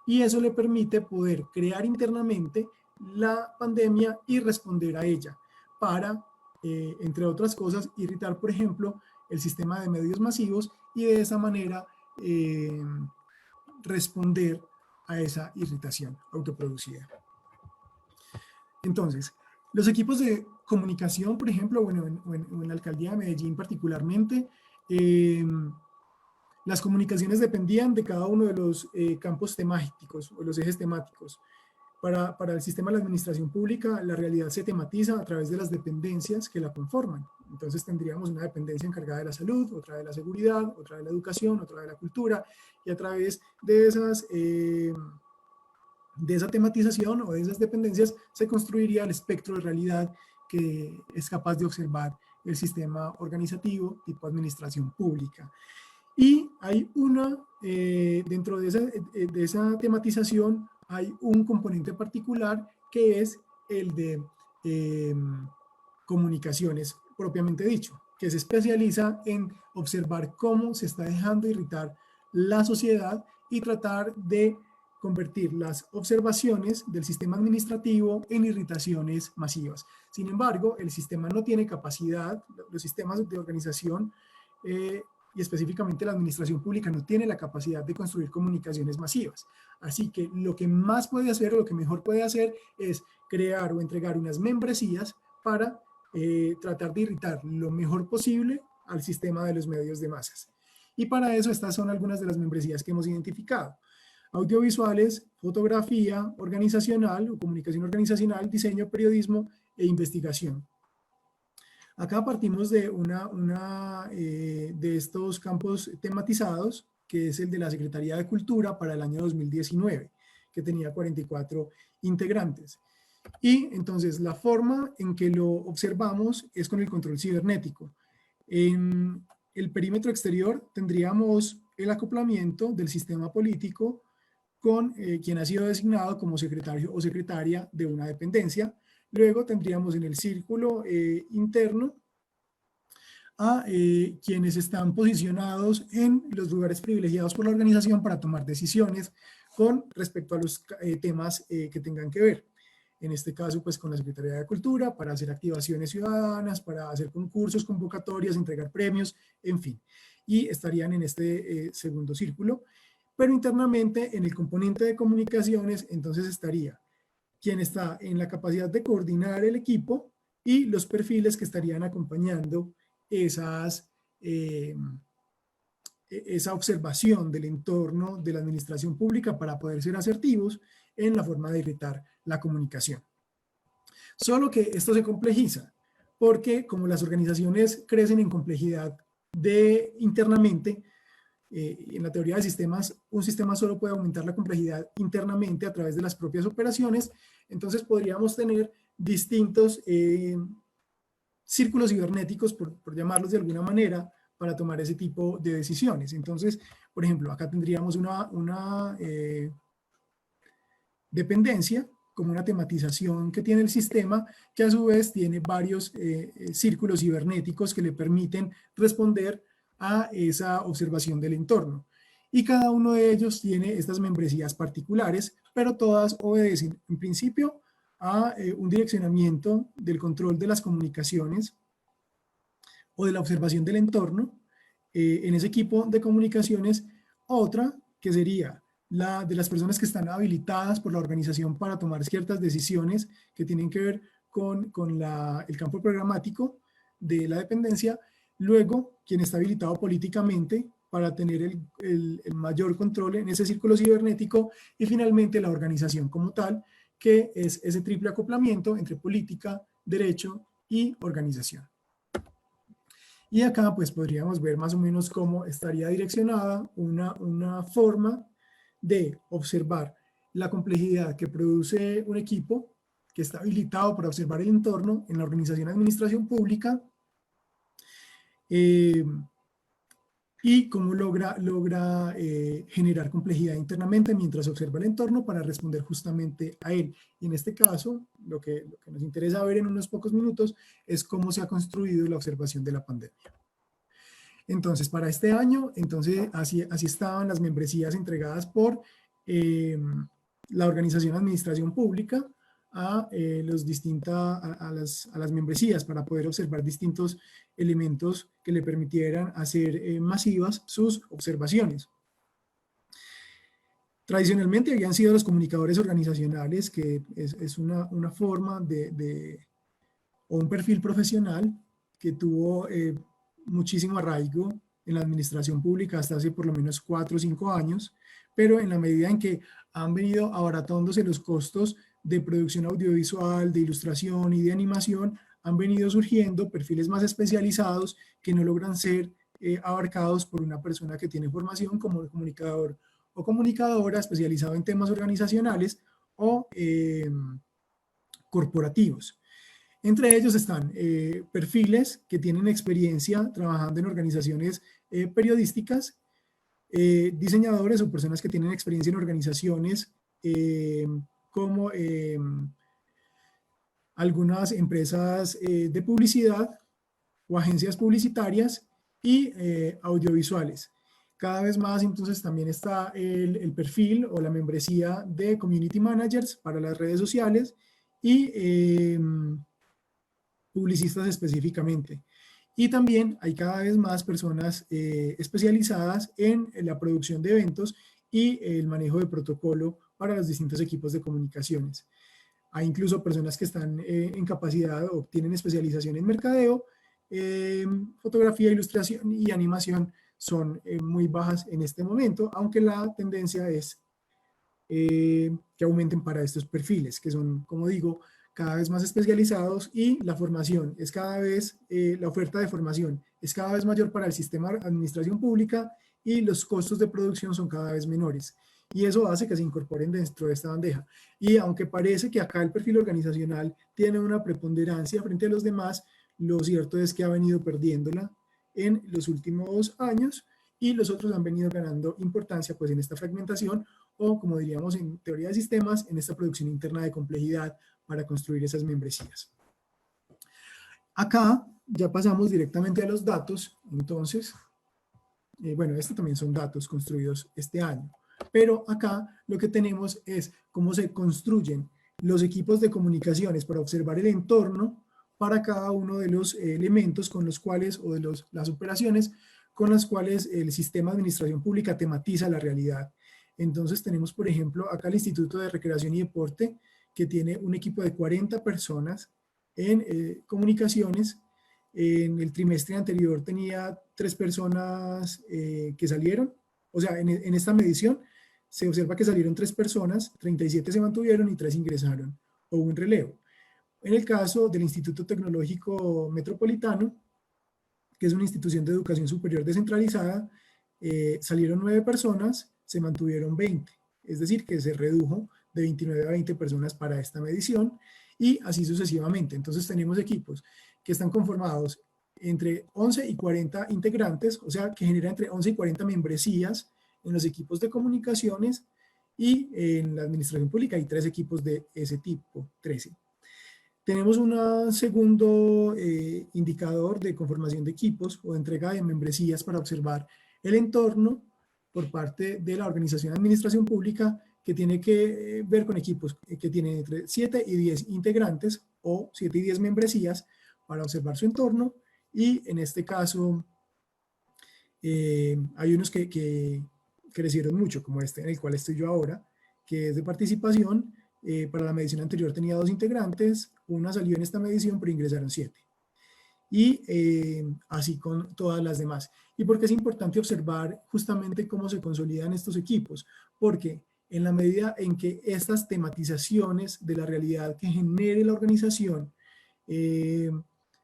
Y eso le permite poder crear internamente la pandemia y responder a ella para, entre otras cosas, irritar, por ejemplo, el sistema de medios masivos y de esa manera responder a esa irritación autoproducida. Entonces, los equipos de comunicación, por ejemplo, bueno, en la alcaldía de Medellín particularmente, las comunicaciones dependían de cada uno de los campos temáticos o los ejes temáticos. Para el sistema de la administración pública, la realidad se tematiza a través de las dependencias que la conforman. Entonces tendríamos una dependencia encargada de la salud, otra de la seguridad, otra de la educación, otra de la cultura, y a través de esa tematización o de esas dependencias se construiría el espectro de realidad que es capaz de observar el sistema organizativo tipo administración pública. Y hay dentro de esa tematización, hay un componente particular que es el de comunicaciones propiamente dicho, que se especializa en observar cómo se está dejando irritar la sociedad y tratar de convertir las observaciones del sistema administrativo en irritaciones masivas. Sin embargo, el sistema no tiene capacidad, los sistemas de organización y específicamente la administración pública no tiene la capacidad de construir comunicaciones masivas. Así que lo que más puede hacer, o lo que mejor puede hacer, es crear o entregar unas membresías para tratar de irritar lo mejor posible al sistema de los medios de masas. Y para eso estas son algunas de las membresías que hemos identificado. Audiovisuales, fotografía organizacional o comunicación organizacional, diseño, periodismo e investigación. Acá partimos de de estos campos tematizados, que es el de la Secretaría de Cultura para el año 2019, que tenía 44 integrantes. Y entonces la forma en que lo observamos es con el control cibernético. En el perímetro exterior tendríamos el acoplamiento del sistema político con quien ha sido designado como secretario o secretaria de una dependencia. Luego tendríamos en el círculo interno a quienes están posicionados en los lugares privilegiados por la organización para tomar decisiones con respecto a los temas que tengan que ver. En este caso, pues con la Secretaría de Cultura, para hacer activaciones ciudadanas, para hacer concursos, convocatorias, entregar premios, en fin. Y estarían en este segundo círculo. Pero internamente, en el componente de comunicaciones, entonces estaría quien está en la capacidad de coordinar el equipo y los perfiles que estarían acompañando esa observación del entorno de la administración pública para poder ser asertivos en la forma de irritar la comunicación. Solo que esto se complejiza, porque como las organizaciones crecen en complejidad internamente, en la teoría de sistemas, un sistema solo puede aumentar la complejidad internamente a través de las propias operaciones, entonces podríamos tener distintos círculos cibernéticos, por llamarlos de alguna manera, para tomar ese tipo de decisiones. Entonces, por ejemplo, acá tendríamos una dependencia, como una tematización que tiene el sistema, que a su vez tiene varios círculos cibernéticos que le permiten responder a esa observación del entorno. Y cada uno de ellos tiene estas membresías particulares, pero todas obedecen, en principio, a un direccionamiento del control de las comunicaciones o de la observación del entorno en ese equipo de comunicaciones. Otra que sería la de las personas que están habilitadas por la organización para tomar ciertas decisiones que tienen que ver con el campo programático de la dependencia. Luego, quien está habilitado políticamente para tener el mayor control en ese círculo cibernético. Y finalmente, la organización como tal, que es ese triple acoplamiento entre política, derecho y organización. Y acá pues podríamos ver más o menos cómo estaría direccionada una forma de observar la complejidad que produce un equipo que está habilitado para observar el entorno en la organización de administración pública, y cómo logra generar complejidad internamente mientras observa el entorno para responder justamente a él. Y en este caso, lo que nos interesa ver en unos pocos minutos es cómo se ha construido la observación de la pandemia. Entonces, para este año, así estaban las membresías entregadas por la Organización de Administración Pública a las membresías para poder observar distintos elementos que le permitieran hacer masivas sus observaciones. Tradicionalmente habían sido los comunicadores organizacionales, que es una forma o un perfil profesional que tuvo muchísimo arraigo en la administración pública hasta hace por lo menos 4 o 5 años, pero en la medida en que han venido abaratándose los costos de producción audiovisual, de ilustración y de animación, han venido surgiendo perfiles más especializados que no logran ser abarcados por una persona que tiene formación como comunicador o comunicadora especializado en temas organizacionales o corporativos. Entre ellos están perfiles que tienen experiencia trabajando en organizaciones periodísticas, diseñadores o personas que tienen experiencia en organizaciones como algunas empresas de publicidad o agencias publicitarias y audiovisuales. Cada vez más entonces también está el perfil o la membresía de Community Managers para las redes sociales y publicistas específicamente. Y también hay cada vez más personas especializadas en la producción de eventos y el manejo de protocolo para los distintos equipos de comunicaciones. Hay incluso personas que están en capacidad o tienen especialización en mercadeo, fotografía, ilustración y animación son muy bajas en este momento, aunque la tendencia es que aumenten para estos perfiles, que son, como digo, cada vez más especializados, y la formación es cada vez, la oferta de formación es cada vez mayor para el sistema de administración pública y los costos de producción son cada vez menores. Y eso hace que se incorporen dentro de esta bandeja. Y aunque parece que acá el perfil organizacional tiene una preponderancia frente a los demás, lo cierto es que ha venido perdiéndola en los últimos años y los otros han venido ganando importancia pues en esta fragmentación, o como diríamos en teoría de sistemas, en esta producción interna de complejidad para construir esas membresías. Acá ya pasamos directamente a los datos. Entonces, bueno, estos también son datos construidos este año, pero acá lo que tenemos es cómo se construyen los equipos de comunicaciones para observar el entorno para cada uno de los elementos con los cuales, o de las operaciones con las cuales el sistema de administración pública tematiza la realidad. Entonces tenemos, por ejemplo, acá el Instituto de Recreación y Deporte, que tiene un equipo de 40 personas en comunicaciones. En el trimestre anterior tenía 3 personas que salieron, o sea, en esta medición se observa que salieron 3 personas, 37 se mantuvieron y 3 ingresaron, o un relevo. En el caso del Instituto Tecnológico Metropolitano, que es una institución de educación superior descentralizada, salieron 9 personas, se mantuvieron 20, es decir, que se redujo de 29 a 20 personas para esta medición, y así sucesivamente. Entonces tenemos equipos que están conformados entre 11 y 40 integrantes, o sea, que genera entre 11 y 40 membresías en los equipos de comunicaciones, y en la administración pública hay 3 equipos de ese tipo, 13. Tenemos un segundo indicador de conformación de equipos o de entrega de membresías para observar el entorno por parte de la Organización de Administración Pública, que tiene que ver con equipos que tienen entre 7 y 10 integrantes o 7 y 10 membresías para observar su entorno. Y en este caso hay unos que crecieron mucho, como este en el cual estoy yo ahora, que es de participación. Para la medición anterior tenía 2 integrantes, una salió en esta medición, pero ingresaron 7. Y así con todas las demás. ¿Y por qué es importante observar justamente cómo se consolidan estos equipos? Porque en la medida en que estas tematizaciones de la realidad que genere la organización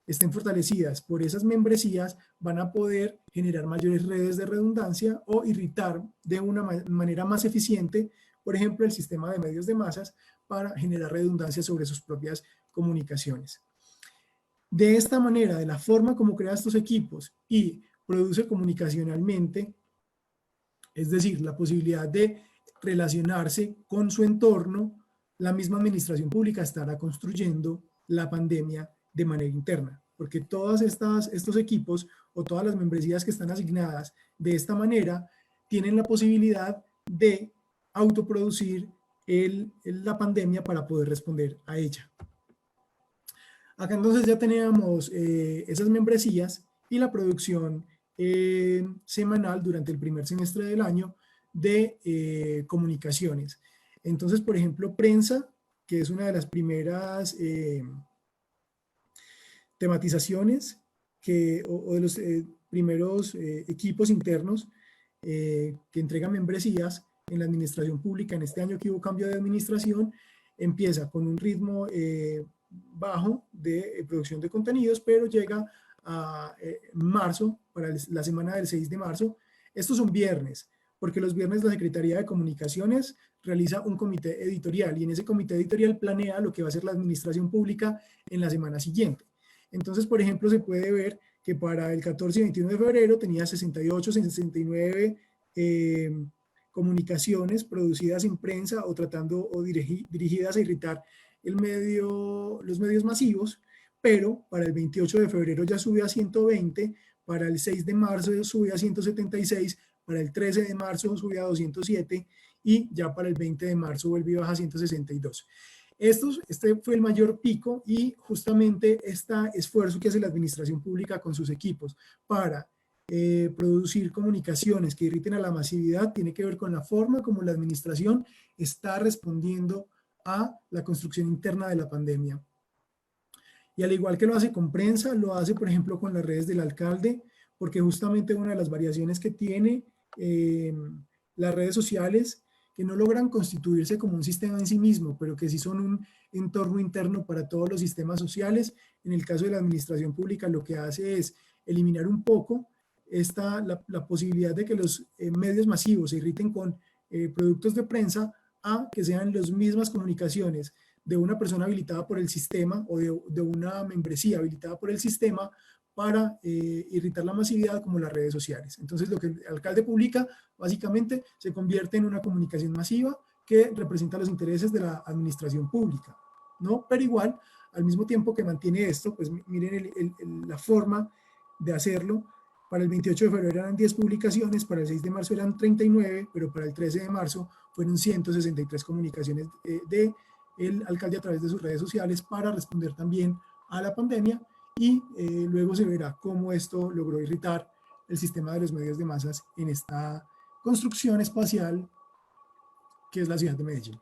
estén fortalecidas por esas membresías, van a poder generar mayores redes de redundancia o irritar de una manera más eficiente, por ejemplo, el sistema de medios de masas para generar redundancia sobre sus propias comunicaciones. De esta manera, de la forma como crea estos equipos y produce comunicacionalmente, es decir, la posibilidad de relacionarse con su entorno, la misma administración pública estará construyendo la pandemia de manera interna, porque todos estos equipos o todas las membresías que están asignadas de esta manera tienen la posibilidad de autoproducir la pandemia para poder responder a ella. Acá entonces ya teníamos esas membresías y la producción semanal durante el primer semestre del año de comunicaciones. Entonces, por ejemplo, prensa, que es una de las primeras tematizaciones o de los primeros equipos internos que entregan membresías en la administración pública. En este año que hubo cambio de administración, empieza con un ritmo bajo de producción de contenidos, pero llega a marzo, para la semana del 6 de marzo. Estos son viernes, porque los viernes la Secretaría de Comunicaciones realiza un comité editorial y en ese comité editorial planea lo que va a hacer la administración pública en la semana siguiente. Entonces, por ejemplo, se puede ver que para el 14 y 21 de febrero tenía 68, 69 comunicaciones producidas en prensa o tratando o dirigidas a irritar los medios masivos, pero para el 28 de febrero ya subió a 120, para el 6 de marzo subió a 176, para el 13 de marzo subió a 207 y ya para el 20 de marzo volvió a 162. Este fue el mayor pico y justamente este esfuerzo que hace la administración pública con sus equipos para producir comunicaciones que irriten a la masividad tiene que ver con la forma como la administración está respondiendo a la construcción interna de la pandemia. Y al igual que lo hace con prensa, lo hace, por ejemplo, con las redes del alcalde, porque justamente una de las variaciones que tiene las redes sociales, que no logran constituirse como un sistema en sí mismo, pero que sí son un entorno interno para todos los sistemas sociales. En el caso de la administración pública, lo que hace es eliminar un poco la posibilidad de que los medios masivos se irriten con productos de prensa, a que sean las mismas comunicaciones de una persona habilitada por el sistema o de una membresía habilitada por el sistema para irritar la masividad como las redes sociales. Entonces lo que el alcalde publica básicamente se convierte en una comunicación masiva que representa los intereses de la administración pública, ¿no? Pero igual, al mismo tiempo que mantiene esto, pues miren la forma de hacerlo. Para el 28 de febrero eran 10 publicaciones, para el 6 de marzo eran 39, pero para el 13 de marzo fueron 163 comunicaciones del alcalde a través de sus redes sociales para responder también a la pandemia y luego se verá cómo esto logró irritar el sistema de los medios de masas en esta construcción espacial que es la ciudad de Medellín.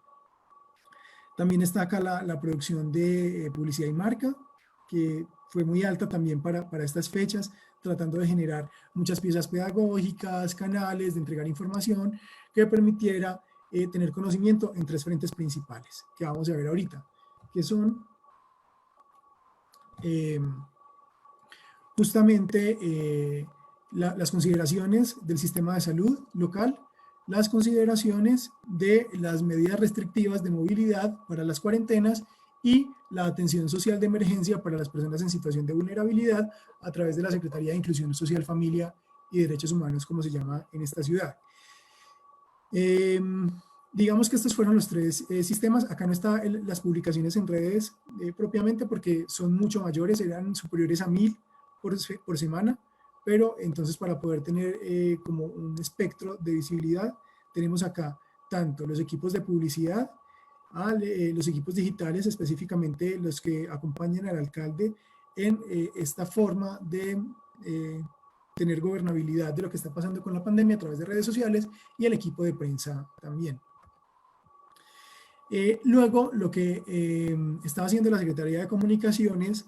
También está acá la producción de publicidad y marca, que fue muy alta también para estas fechas, tratando de generar muchas piezas pedagógicas, canales, de entregar información que permitiera tener conocimiento en 3 frentes principales, que vamos a ver ahorita, que son justamente las consideraciones del sistema de salud local, las consideraciones de las medidas restrictivas de movilidad para las cuarentenas y la atención social de emergencia para las personas en situación de vulnerabilidad a través de la Secretaría de Inclusión Social, Familia y Derechos Humanos, como se llama en esta ciudad. Digamos que estos fueron los 3 sistemas. Acá no están las publicaciones en redes propiamente porque son mucho mayores, eran superiores a 1000 por semana, pero entonces para poder tener como un espectro de visibilidad, tenemos acá tanto los equipos de publicidad, los equipos digitales, específicamente los que acompañan al alcalde en esta forma de tener gobernabilidad de lo que está pasando con la pandemia a través de redes sociales, y el equipo de prensa también. Luego, lo que estaba haciendo la Secretaría de Comunicaciones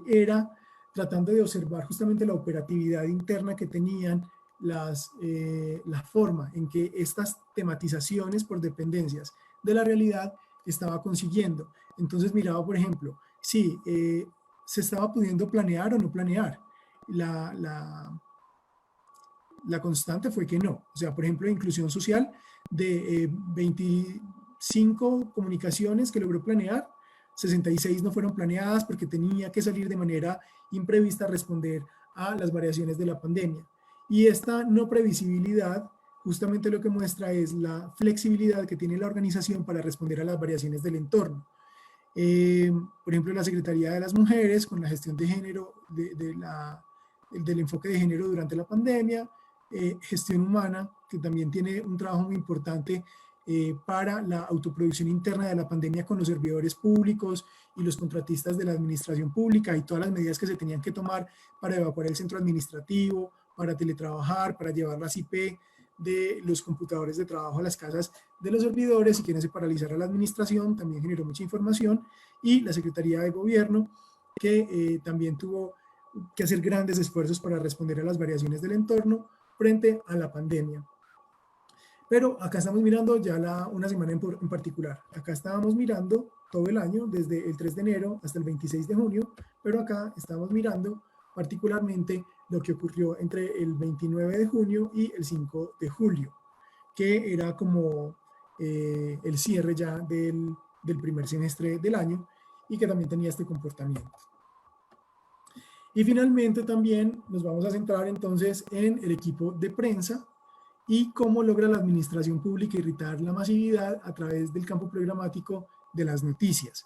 era tratando de observar justamente la operatividad interna que tenían la forma en que estas tematizaciones por dependencias de la realidad estaba consiguiendo. Entonces miraba, por ejemplo, si se estaba pudiendo planear o no planear. La constante fue que no. O sea, por ejemplo, inclusión social, de 25 comunicaciones que logró planear, 66 no fueron planeadas porque tenía que salir de manera imprevista a responder a las variaciones de la pandemia. Y esta no previsibilidad justamente lo que muestra es la flexibilidad que tiene la organización para responder a las variaciones del entorno. Por ejemplo, la Secretaría de las Mujeres con la gestión de género, del enfoque de género durante la pandemia, gestión humana, que también tiene un trabajo muy importante para la autoproducción interna de la pandemia con los servidores públicos y los contratistas de la administración pública y todas las medidas que se tenían que tomar para evacuar el centro administrativo, para teletrabajar, para llevar las IP de los computadores de trabajo a las casas de los servidores y que no se paralizara la administración, también generó mucha información, y la Secretaría de Gobierno, que también tuvo que hacer grandes esfuerzos para responder a las variaciones del entorno frente a la pandemia. Pero acá estamos mirando ya una semana en particular. Acá estábamos mirando todo el año, desde el 3 de enero hasta el 26 de junio, pero acá estamos mirando particularmente lo que ocurrió entre el 29 de junio y el 5 de julio, que era como el cierre ya del primer semestre del año y que también tenía este comportamiento. Y finalmente también nos vamos a centrar entonces en el equipo de prensa y cómo logra la administración pública irritar la masividad a través del campo programático de las noticias.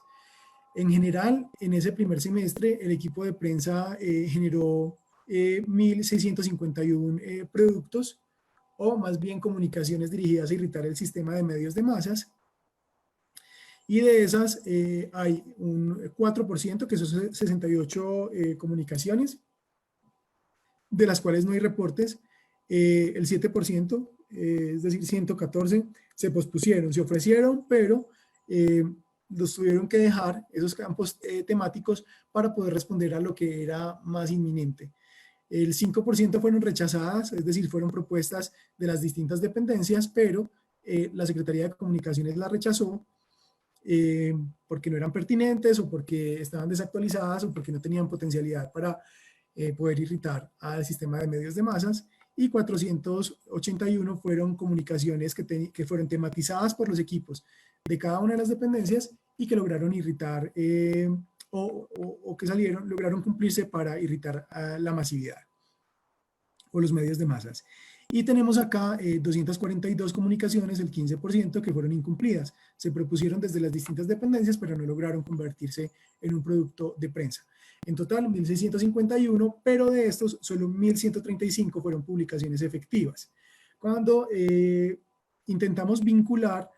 En general, en ese primer semestre, el equipo de prensa generó 1.651 productos, o más bien comunicaciones dirigidas a irritar el sistema de medios de masas. Y de esas hay un 4%, que son 68 comunicaciones, de las cuales no hay reportes. El 7%, es decir, 114, se pospusieron, se ofrecieron, pero los tuvieron que dejar, esos campos temáticos, para poder responder a lo que era más inminente. El 5% fueron rechazadas, es decir, fueron propuestas de las distintas dependencias, pero la Secretaría de Comunicaciones las rechazó porque no eran pertinentes o porque estaban desactualizadas o porque no tenían potencialidad para poder irritar al sistema de medios de masas. Y 481 fueron comunicaciones que fueron tematizadas por los equipos de cada una de las dependencias y que lograron irritar o que lograron cumplirse para irritar a la masividad o los medios de masas. Y tenemos acá 242 comunicaciones, el 15%, que fueron incumplidas. Se propusieron desde las distintas dependencias, pero no lograron convertirse en un producto de prensa. En total, 1.651, pero de estos, solo 1.135 fueron publicaciones efectivas. Cuando intentamos vincular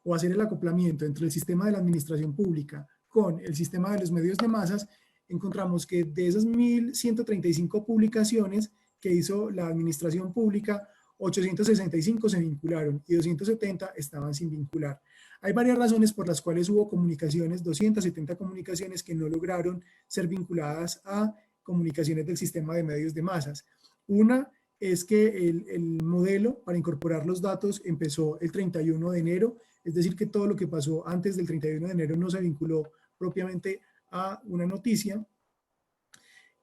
o hacer el acoplamiento entre el sistema de la administración pública con el sistema de los medios de masas, encontramos que de esas 1.135 publicaciones que hizo la administración pública, 865 se vincularon y 270 estaban sin vincular. Hay varias razones por las cuales hubo comunicaciones, 270 comunicaciones que no lograron ser vinculadas a comunicaciones del sistema de medios de masas. Una es que el modelo para incorporar los datos empezó el 31 de enero, es decir, que todo lo que pasó antes del 31 de enero no se vinculó propiamente a una noticia.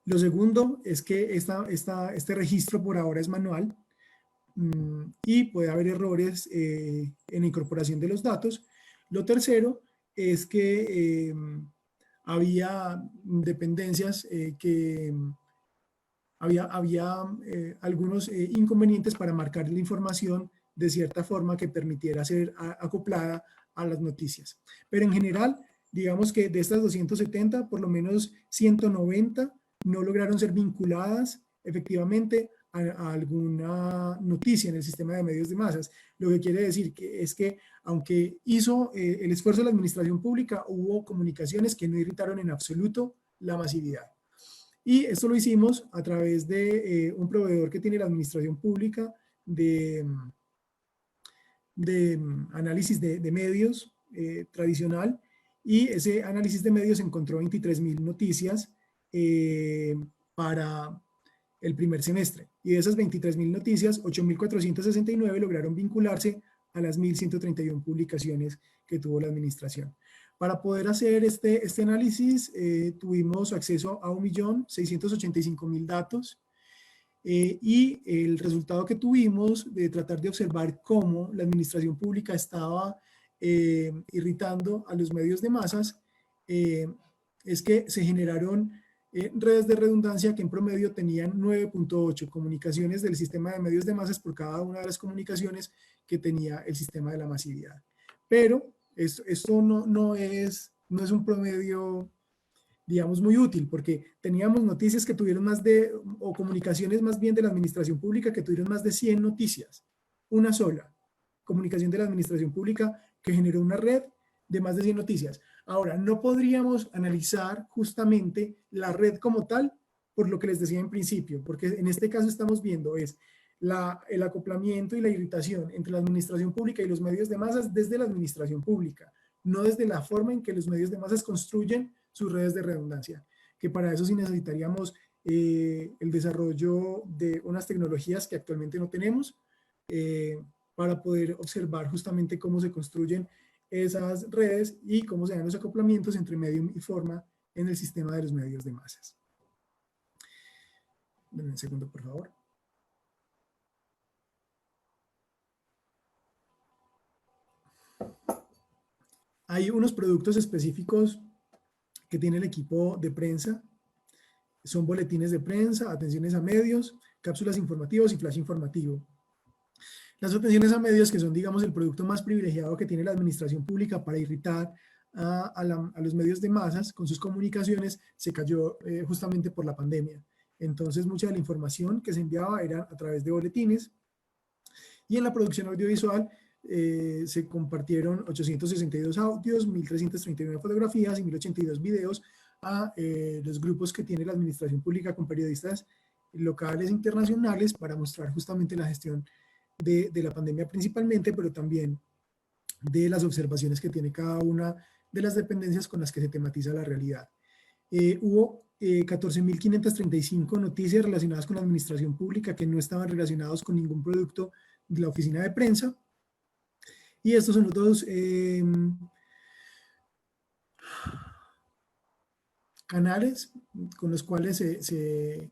Lo segundo es que este registro por ahora es manual y puede haber errores en la incorporación de los datos. Lo tercero es que había dependencias había algunos inconvenientes para marcar la información de cierta forma que permitiera ser acoplada a las noticias. Pero en general, digamos que de estas 270, por lo menos 190 no lograron ser vinculadas efectivamente a alguna noticia en el sistema de medios de masas. Lo que quiere decir es que aunque hizo el esfuerzo de la administración pública, hubo comunicaciones que no irritaron en absoluto la masividad. Y esto lo hicimos a través de un proveedor que tiene la administración pública de análisis de medios tradicional, y ese análisis de medios encontró 23.000 noticias para el primer semestre, y de esas 23.000 noticias, 8.469 lograron vincularse a las 1.131 publicaciones que tuvo la administración. Para poder hacer este análisis tuvimos acceso a 1.685.000 datos y el resultado que tuvimos de tratar de observar cómo la administración pública estaba irritando a los medios de masas es que se generaron redes de redundancia que en promedio tenían 9.8 comunicaciones del sistema de medios de masas por cada una de las comunicaciones que tenía el sistema de la masividad. Pero esto no es un promedio, digamos, muy útil, porque teníamos noticias que tuvieron o comunicaciones más bien de la administración pública que tuvieron más de 100 noticias. Una sola comunicación de la administración pública que generó una red de más de 100 noticias. Ahora, no podríamos analizar justamente la red como tal, por lo que les decía en principio, porque en este caso estamos viendo es el acoplamiento y la irritación entre la administración pública y los medios de masas desde la administración pública, no desde la forma en que los medios de masas construyen sus redes de redundancia, que para eso sí necesitaríamos el desarrollo de unas tecnologías que actualmente no tenemos para poder observar justamente cómo se construyen esas redes y cómo se dan los acoplamientos entre medium y forma en el sistema de los medios de masas. Denme un segundo, por favor. Hay unos productos específicos que tiene el equipo de prensa. Son boletines de prensa, atenciones a medios, cápsulas informativas y flash informativo. Las atenciones a medios, que son, digamos, el producto más privilegiado que tiene la administración pública para irritar a los medios de masas con sus comunicaciones, se cayó justamente por la pandemia. Entonces, mucha de la información que se enviaba era a través de boletines. Y en la producción audiovisual se compartieron 862 audios, 1.339 fotografías y 1.082 videos a los grupos que tiene la administración pública con periodistas locales e internacionales para mostrar justamente la gestión de la pandemia principalmente, pero también de las observaciones que tiene cada una de las dependencias con las que se tematiza la realidad. Hubo 14.535 noticias relacionadas con la administración pública que no estaban relacionados con ningún producto de la oficina de prensa. Y estos son los dos canales con los cuales se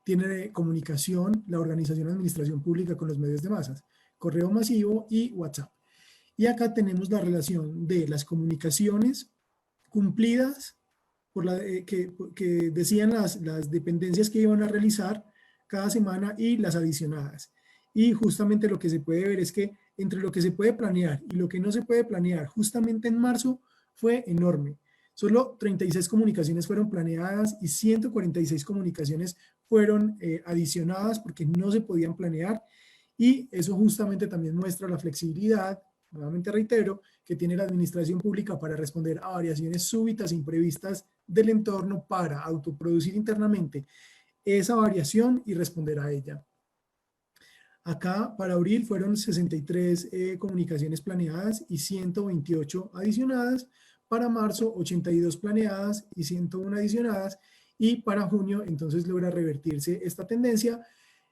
tiene comunicación la organización de administración pública con los medios de masas: correo masivo y WhatsApp. Y acá tenemos la relación de las comunicaciones cumplidas por que decían las dependencias que iban a realizar cada semana y las adicionadas. Y justamente lo que se puede ver es que entre lo que se puede planear y lo que no se puede planear justamente en marzo fue enorme. Solo 36 comunicaciones fueron planeadas y 146 comunicaciones fueron adicionadas porque no se podían planear, y eso justamente también muestra la flexibilidad, nuevamente reitero, que tiene la administración pública para responder a variaciones súbitas e imprevistas del entorno para autoproducir internamente esa variación y responder a ella. Acá para abril fueron 63 comunicaciones planeadas y 128 adicionadas. Para marzo, 82 planeadas y 101 adicionadas. Y para junio, entonces, logra revertirse esta tendencia.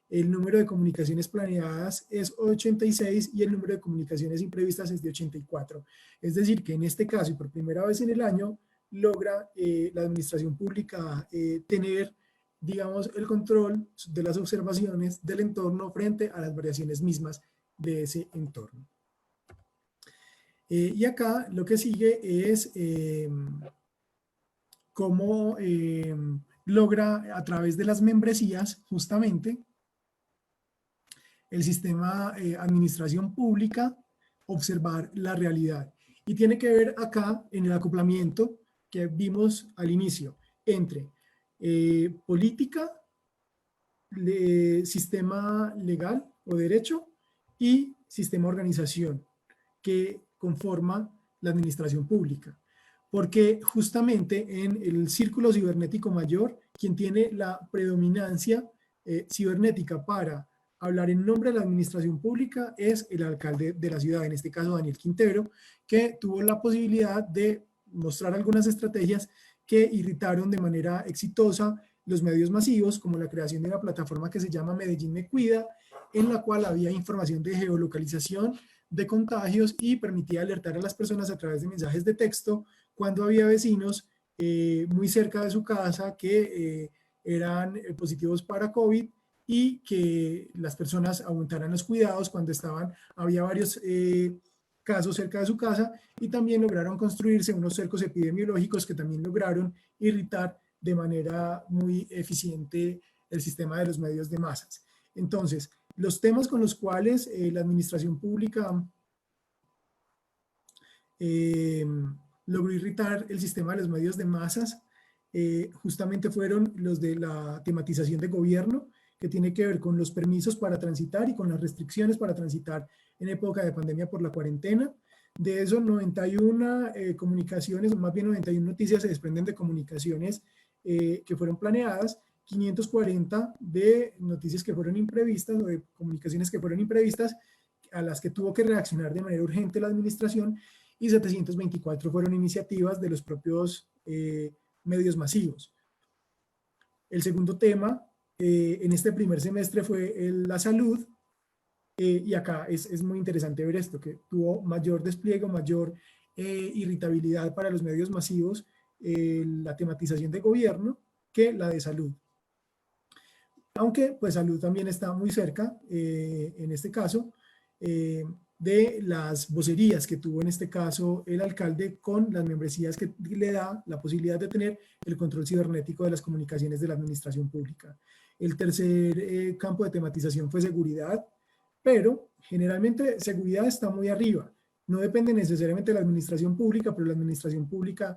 El número de comunicaciones planeadas es 86 y el número de comunicaciones imprevistas es de 84. Es decir, que en este caso, y por primera vez en el año, logra la administración pública tener, digamos, el control de las observaciones del entorno frente a las variaciones mismas de ese entorno. Y acá lo que sigue es cómo logra a través de las membresías justamente el sistema administración pública observar la realidad. Y tiene que ver acá en el acoplamiento que vimos al inicio entre política, sistema legal o derecho y sistema organización que conforma la administración pública. Porque justamente en el círculo cibernético mayor, quien tiene la predominancia cibernética para hablar en nombre de la administración pública es el alcalde de la ciudad, en este caso Daniel Quintero, que tuvo la posibilidad de mostrar algunas estrategias que irritaron de manera exitosa los medios masivos, como la creación de una plataforma que se llama Medellín Me Cuida, en la cual había información de geolocalización de contagios y permitía alertar a las personas a través de mensajes de texto cuando había vecinos muy cerca de su casa que eran positivos para COVID y que las personas aumentaran los cuidados cuando había varios casos cerca de su casa, y también lograron construirse unos cercos epidemiológicos que también lograron irritar de manera muy eficiente el sistema de los medios de masas. Entonces, los temas con los cuales la administración pública logró irritar el sistema de los medios de masas justamente fueron los de la tematización de gobierno, que tiene que ver con los permisos para transitar y con las restricciones para transitar en época de pandemia por la cuarentena. De esos 91 comunicaciones, o más bien 91 noticias se desprenden de comunicaciones que fueron planeadas, 540 de noticias que fueron imprevistas o de comunicaciones que fueron imprevistas a las que tuvo que reaccionar de manera urgente la administración, y 724 fueron iniciativas de los propios medios masivos. El segundo tema en este primer semestre fue la salud, y acá es muy interesante ver esto, que tuvo mayor despliegue, mayor irritabilidad para los medios masivos, la tematización de gobierno que la de salud. Aunque pues salud también está muy cerca, en este caso, de las vocerías que tuvo en este caso el alcalde con las membresías que le da la posibilidad de tener el control cibernético de las comunicaciones de la administración pública. El tercer campo de tematización fue seguridad, pero generalmente seguridad está muy arriba. No depende necesariamente de la administración pública, pero la administración pública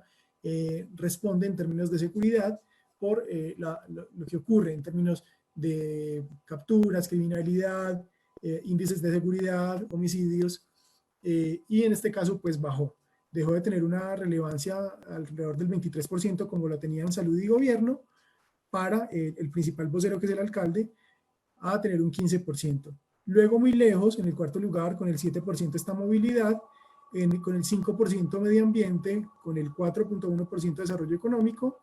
responde en términos de seguridad por lo que ocurre en términos de capturas, criminalidad, índices de seguridad, homicidios, y en este caso pues dejó de tener una relevancia alrededor del 23% como lo tenía en salud y gobierno, para el principal vocero, que es el alcalde, a tener un 15%. Luego muy lejos, en el cuarto lugar, con el 7% está movilidad, con el 5% medio ambiente, con el 4.1% desarrollo económico.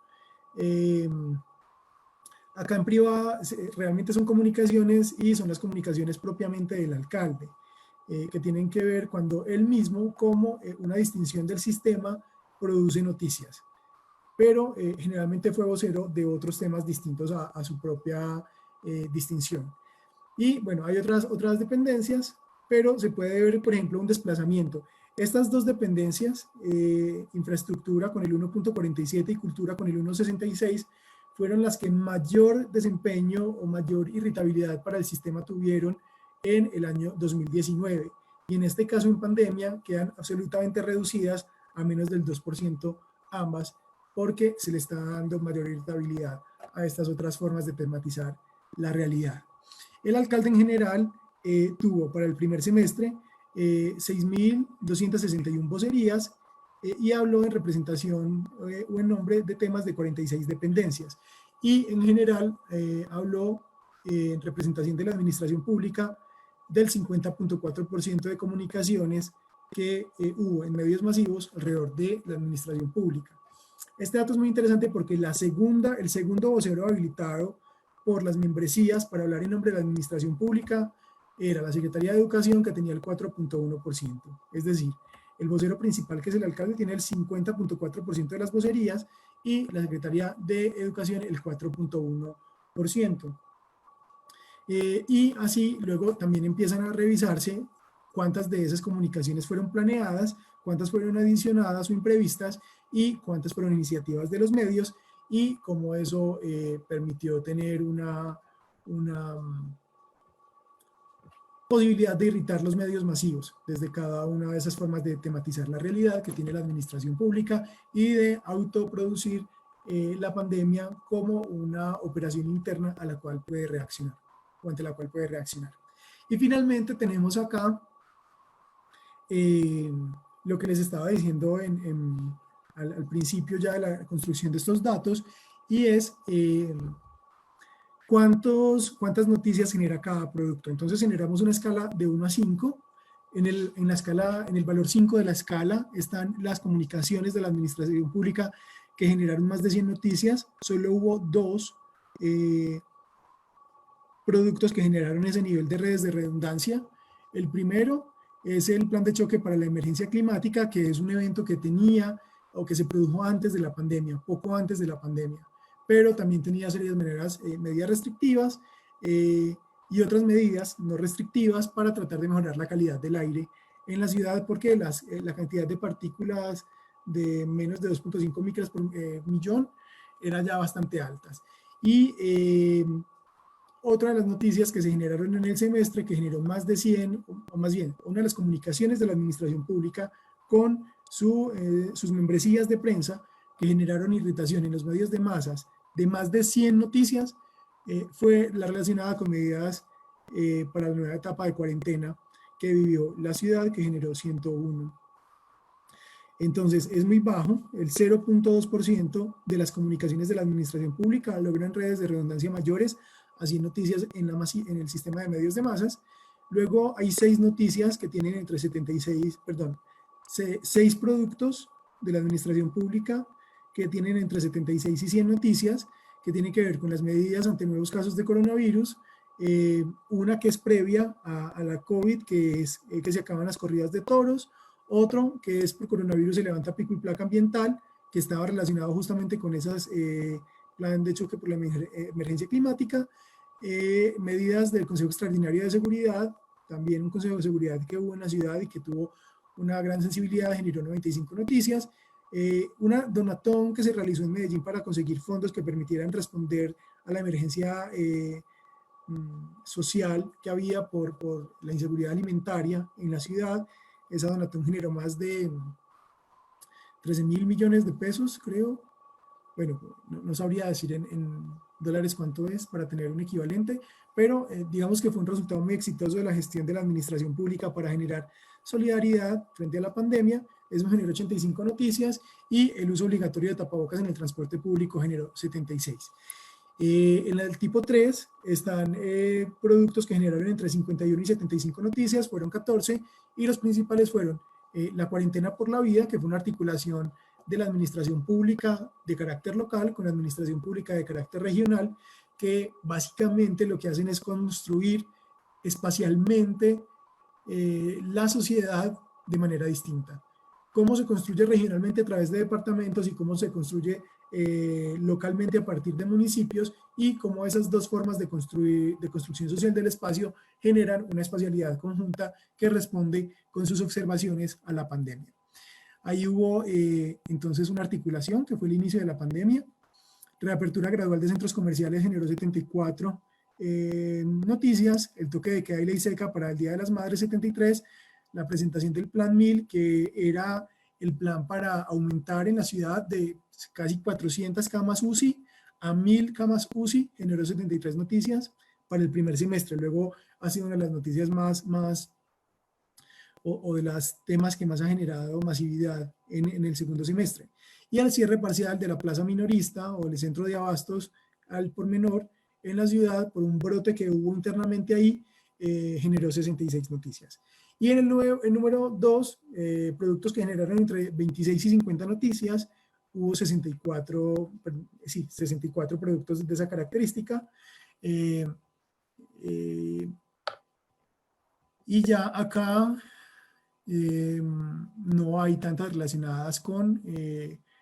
Acá en privada realmente son comunicaciones, y son las comunicaciones propiamente del alcalde, que tienen que ver cuando él mismo, como una distinción del sistema, produce noticias. Pero generalmente fue vocero de otros temas distintos a su propia distinción. Y bueno, hay otras dependencias, pero se puede ver, por ejemplo, un desplazamiento. Estas dos dependencias, infraestructura con el 1.47 y cultura con el 1.66, fueron las que mayor desempeño o mayor irritabilidad para el sistema tuvieron en el año 2019. Y en este caso, en pandemia, quedan absolutamente reducidas a menos del 2% ambas, porque se le está dando mayor irritabilidad a estas otras formas de tematizar la realidad. El alcalde en general tuvo para el primer semestre 6.261 vocerías, y habló en representación o en nombre de temas de 46 dependencias. Y en general habló en representación de la administración pública del 50.4% de comunicaciones que hubo en medios masivos alrededor de la administración pública. Este dato es muy interesante porque el segundo vocero habilitado por las membresías para hablar en nombre de la administración pública era la Secretaría de Educación, que tenía el 4.1%. Es decir, el vocero principal, que es el alcalde, tiene el 50.4% de las vocerías, y la Secretaría de Educación el 4.1%. Y así luego también empiezan a revisarse cuántas de esas comunicaciones fueron planeadas, cuántas fueron adicionadas o imprevistas, y cuántas fueron iniciativas de los medios, y cómo eso permitió tener una posibilidad de irritar los medios masivos desde cada una de esas formas de tematizar la realidad que tiene la administración pública, y de autoproducir la pandemia como una operación interna a la cual puede reaccionar, o ante la cual puede reaccionar. Y finalmente tenemos acá lo que les estaba diciendo al principio ya de la construcción de estos datos, y es cuántas noticias genera cada producto. Entonces generamos una escala de 1 a 5. En el valor 5 de la escala están las comunicaciones de la administración pública que generaron más de 100 noticias. Solo hubo 2 productos que generaron ese nivel de redes de redundancia. El primero es el plan de choque para la emergencia climática, que es un evento que tenía o que se produjo antes de la pandemia, poco antes de la pandemia, pero también tenía serias medidas restrictivas y otras medidas no restrictivas para tratar de mejorar la calidad del aire en la ciudad, porque la cantidad de partículas de menos de 2.5 micras por millón era ya bastante altas. Y otra de las noticias que se generaron en el semestre, que generó más de 100, o más bien, una de las comunicaciones de la administración pública con sus membresías de prensa, que generaron irritación en los medios de masas, de más de 100 noticias, fue la relacionada con medidas para la nueva etapa de cuarentena que vivió la ciudad, que generó 101. Entonces, es muy bajo, el 0.2% de las comunicaciones de la administración pública logran redes de redundancia mayores, así noticias en el sistema de medios de masas. Luego hay 6 noticias que tienen entre 6 productos de la administración pública que tienen entre 76 y 100 noticias que tienen que ver con las medidas ante nuevos casos de coronavirus. Una que es previa a la COVID, que es que se acaban las corridas de toros. Otro que es por coronavirus se levanta pico y placa ambiental, que estaba relacionado justamente con esas plan de choque por la emergencia climática. Medidas del Consejo Extraordinario de Seguridad, también un Consejo de Seguridad que hubo en la ciudad y que tuvo una gran sensibilidad, generó 95 noticias. Una donatón que se realizó en Medellín para conseguir fondos que permitieran responder a la emergencia social que había por la inseguridad alimentaria en la ciudad. Esa donatón generó más de 13.000 millones de pesos, creo. Bueno, no sabría decir en dólares cuánto es para tener un equivalente, pero digamos que fue un resultado muy exitoso de la gestión de la administración pública para generar solidaridad frente a la pandemia. Eso generó 85 noticias y el uso obligatorio de tapabocas en el transporte público generó 76. En el tipo 3 están productos que generaron entre 51 y 75 noticias, fueron 14, y los principales fueron la cuarentena por la vida, que fue una articulación de la administración pública de carácter local con la administración pública de carácter regional, que básicamente lo que hacen es construir espacialmente la sociedad de manera distinta. Cómo se construye regionalmente a través de departamentos y cómo se construye localmente a partir de municipios, y cómo esas dos formas de construcción social del espacio generan una espacialidad conjunta que responde con sus observaciones a la pandemia. Ahí hubo entonces una articulación que fue el inicio de la pandemia. Reapertura gradual de centros comerciales generó 74 noticias, el toque de queda y ley seca para el Día de las Madres 73, la presentación del Plan 1000, que era el plan para aumentar en la ciudad de casi 400 camas UCI a 1000 camas UCI, generó 73 noticias para el primer semestre. Luego ha sido una de las noticias o de los temas que más ha generado masividad en el segundo semestre. Y al cierre parcial de la plaza minorista o el centro de abastos al por menor en la ciudad por un brote que hubo internamente ahí, generó 66 noticias. Y en el número 2, productos que generaron entre 26 y 50 noticias, hubo 64 productos de esa característica. Y ya acá no hay tantas relacionadas con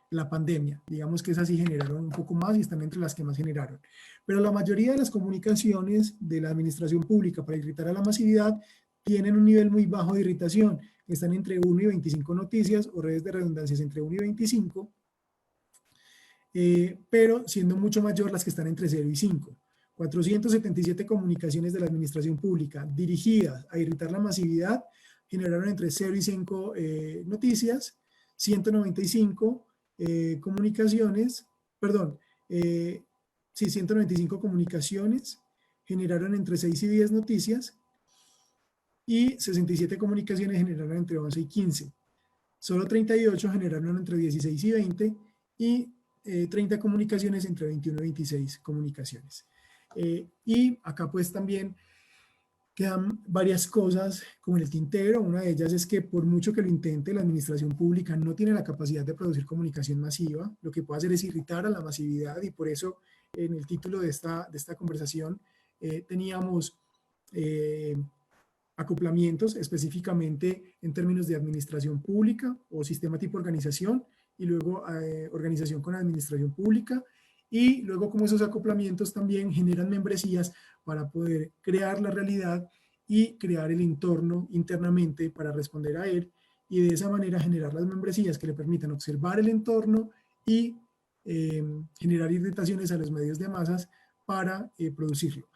la pandemia. Digamos que esas sí generaron un poco más y están entre las que más generaron. Pero la mayoría de las comunicaciones de la administración pública para irritar a la masividad tienen un nivel muy bajo de irritación, que están entre 1 y 25 noticias o redes de redundancias entre 1 y 25, pero siendo mucho mayor las que están entre 0 y 5. 477 comunicaciones de la administración pública dirigidas a irritar la masividad generaron entre 0 y 5 noticias, 195 comunicaciones, perdón, 195 comunicaciones generaron entre 6 y 10 noticias, y 67 comunicaciones generaron entre 11 y 15. Solo 38 generaron entre 16 y 20, y 30 comunicaciones entre 21 y 26 comunicaciones. Y acá pues también quedan varias cosas como en el tintero. Una de ellas es que por mucho que lo intente, la administración pública no tiene la capacidad de producir comunicación masiva. Lo que puede hacer es irritar a la masividad, y por eso en el título de esta conversación teníamos acoplamientos específicamente en términos de administración pública o sistema tipo organización, y luego organización con administración pública, y luego como esos acoplamientos también generan membresías para poder crear la realidad y crear el entorno internamente para responder a él, y de esa manera generar las membresías que le permitan observar el entorno y generar irritaciones a los medios de masas para producirlo.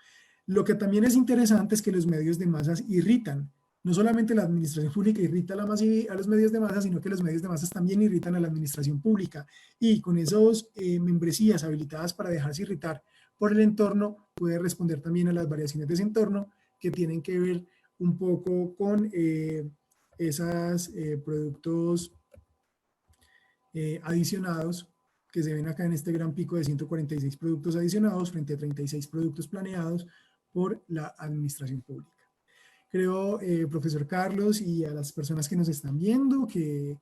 Lo que también es interesante es que los medios de masas irritan. No solamente la administración pública irrita a los medios de masas, sino que los medios de masas también irritan a la administración pública. Y con esas membresías habilitadas para dejarse irritar por el entorno, puede responder también a las variaciones de ese entorno que tienen que ver un poco con esos productos adicionados que se ven acá en este gran pico de 146 productos adicionados frente a 36 productos planeados por la administración pública. Creo, profesor Carlos, y a las personas que nos están viendo, que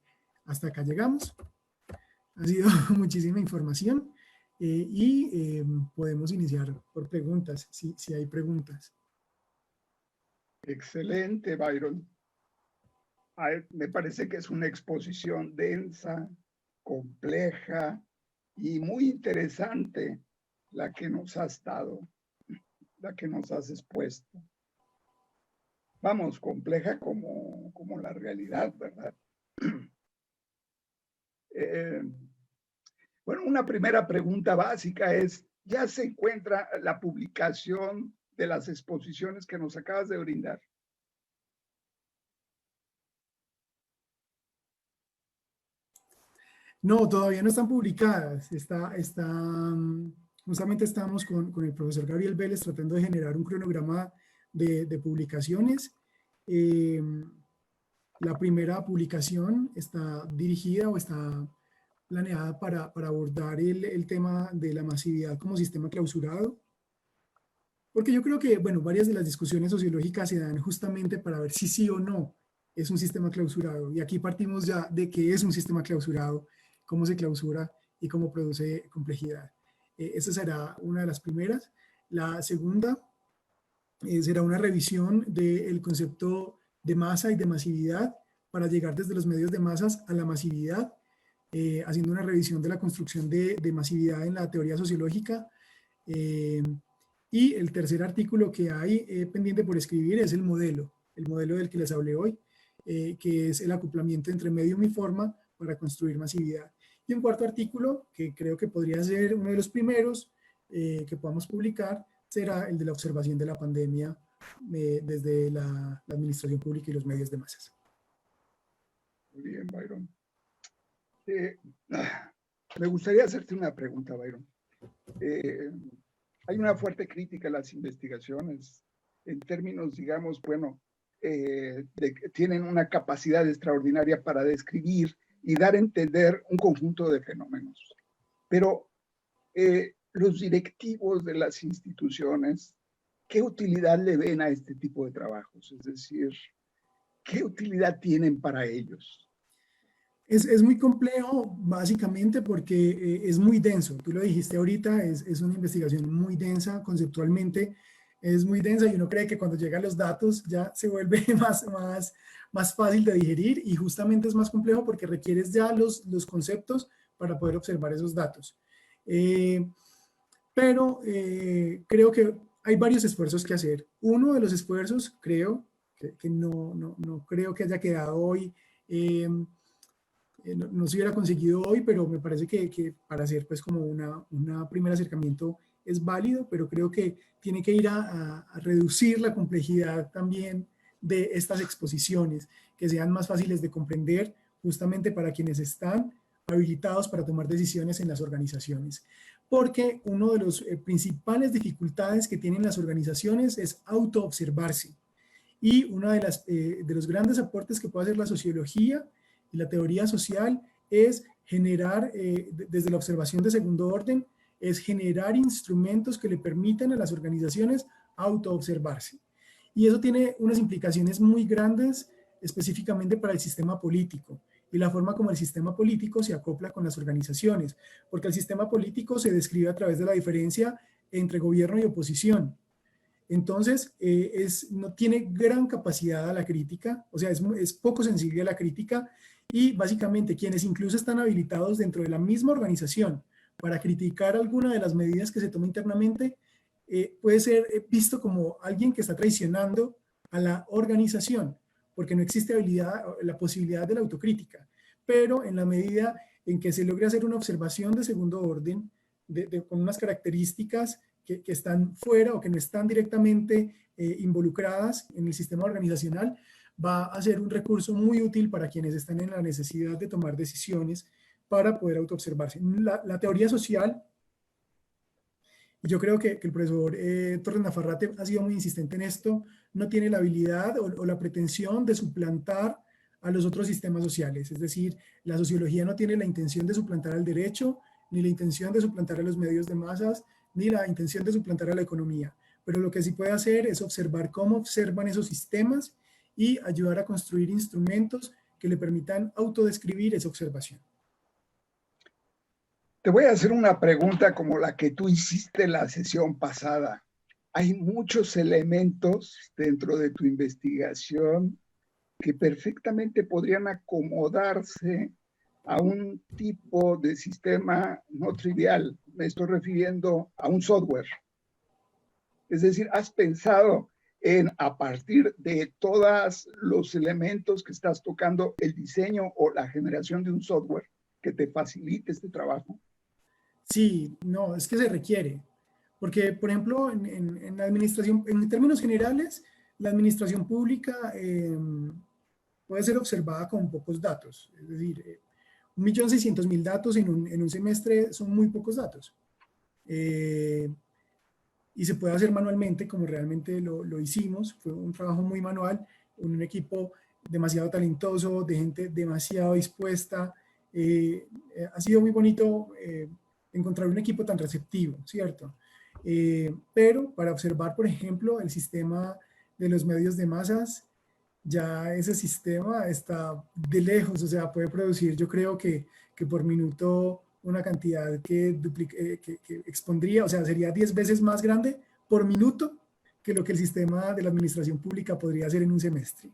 hasta acá llegamos. Ha sido muchísima información podemos iniciar por preguntas, si hay preguntas. Excelente, Byron. Me parece que es una exposición densa, compleja y muy interesante la que nos has dado, la que nos has expuesto. Vamos, compleja como la realidad, ¿verdad? Bueno, una primera pregunta básica es, ¿ya se encuentra la publicación de las exposiciones que nos acabas de brindar? No, todavía no están publicadas. Justamente estamos con el profesor Gabriel Vélez tratando de generar un cronograma de publicaciones. La primera publicación está dirigida o está planeada para abordar el tema de la masividad como sistema clausurado. Porque yo creo que, bueno, varias de las discusiones sociológicas se dan justamente para ver si sí o no es un sistema clausurado. Y aquí partimos ya de qué es un sistema clausurado, cómo se clausura y cómo produce complejidad. Esa será una de las primeras. La segunda será una revisión del concepto de masa y de masividad para llegar desde los medios de masas a la masividad, haciendo una revisión de la construcción de masividad en la teoría sociológica. Y el tercer artículo que hay pendiente por escribir es el modelo del que les hablé hoy, que es el acoplamiento entre medium y forma para construir masividad. Y un cuarto artículo, que creo que podría ser uno de los primeros que podamos publicar, será el de la observación de la pandemia desde la administración pública y los medios de masas. Muy bien, Byron. Me gustaría hacerte una pregunta, Byron. Hay una fuerte crítica a las investigaciones en términos, digamos, bueno, tienen una capacidad extraordinaria para describir y dar a entender un conjunto de fenómenos. Pero los directivos de las instituciones, ¿qué utilidad le ven a este tipo de trabajos? Es decir, ¿qué utilidad tienen para ellos? Es muy complejo, básicamente, porque es muy denso. Tú lo dijiste ahorita, es una investigación muy densa, conceptualmente es muy densa, y uno cree que cuando llegan los datos ya se vuelve más fácil de digerir, y justamente es más complejo porque requieres ya los conceptos para poder observar esos datos. Pero creo que hay varios esfuerzos que hacer. Uno de los esfuerzos, creo, que no creo que haya quedado hoy, no se hubiera conseguido hoy, pero me parece que para hacer pues como un primer acercamiento es válido, pero creo que tiene que ir a reducir la complejidad también de estas exposiciones, que sean más fáciles de comprender justamente para quienes están habilitados para tomar decisiones en las organizaciones. Porque uno de los principales dificultades que tienen las organizaciones es autoobservarse. Y uno de los grandes aportes que puede hacer la sociología y la teoría social es generar, desde la observación de segundo orden, es generar instrumentos que le permitan a las organizaciones autoobservarse. Y eso tiene unas implicaciones muy grandes, específicamente para el sistema político y la forma como el sistema político se acopla con las organizaciones, porque el sistema político se describe a través de la diferencia entre gobierno y oposición. Entonces, no tiene gran capacidad a la crítica, o sea, es poco sensible a la crítica, y básicamente quienes incluso están habilitados dentro de la misma organización para criticar alguna de las medidas que se toma internamente, puede ser visto como alguien que está traicionando a la organización, porque no existe la posibilidad de la autocrítica. Pero en la medida en que se logre hacer una observación de segundo orden, con unas características que están fuera o que no están directamente involucradas en el sistema organizacional, va a ser un recurso muy útil para quienes están en la necesidad de tomar decisiones para poder autoobservarse. La teoría social, y yo creo que el profesor Torres Nafarrate ha sido muy insistente en esto, no tiene la habilidad o la pretensión de suplantar a los otros sistemas sociales. Es decir, la sociología no tiene la intención de suplantar al derecho, ni la intención de suplantar a los medios de masas, ni la intención de suplantar a la economía. Pero lo que sí puede hacer es observar cómo observan esos sistemas y ayudar a construir instrumentos que le permitan autodescribir esa observación. Te voy a hacer una pregunta como la que tú hiciste en la sesión pasada. Hay muchos elementos dentro de tu investigación que perfectamente podrían acomodarse a un tipo de sistema no trivial. Me estoy refiriendo a un software. Es decir, has pensado en, a partir de todos los elementos que estás tocando, el diseño o la generación de un software que te facilite este trabajo. Sí, no, es que se requiere. Porque, por ejemplo, en la administración, en términos generales, la administración pública puede ser observada con pocos datos. Es decir, 1.600.000 datos en un semestre son muy pocos datos. Y se puede hacer manualmente, como realmente lo hicimos. Fue un trabajo muy manual, un equipo demasiado talentoso, de gente demasiado dispuesta. Ha sido muy bonito encontrar un equipo tan receptivo, ¿cierto? Pero para observar, por ejemplo, el sistema de los medios de masas, ya ese sistema está de lejos, o sea, puede producir, yo creo que por minuto una cantidad que expondría, o sea, sería 10 veces más grande por minuto que lo que el sistema de la administración pública podría hacer en un semestre.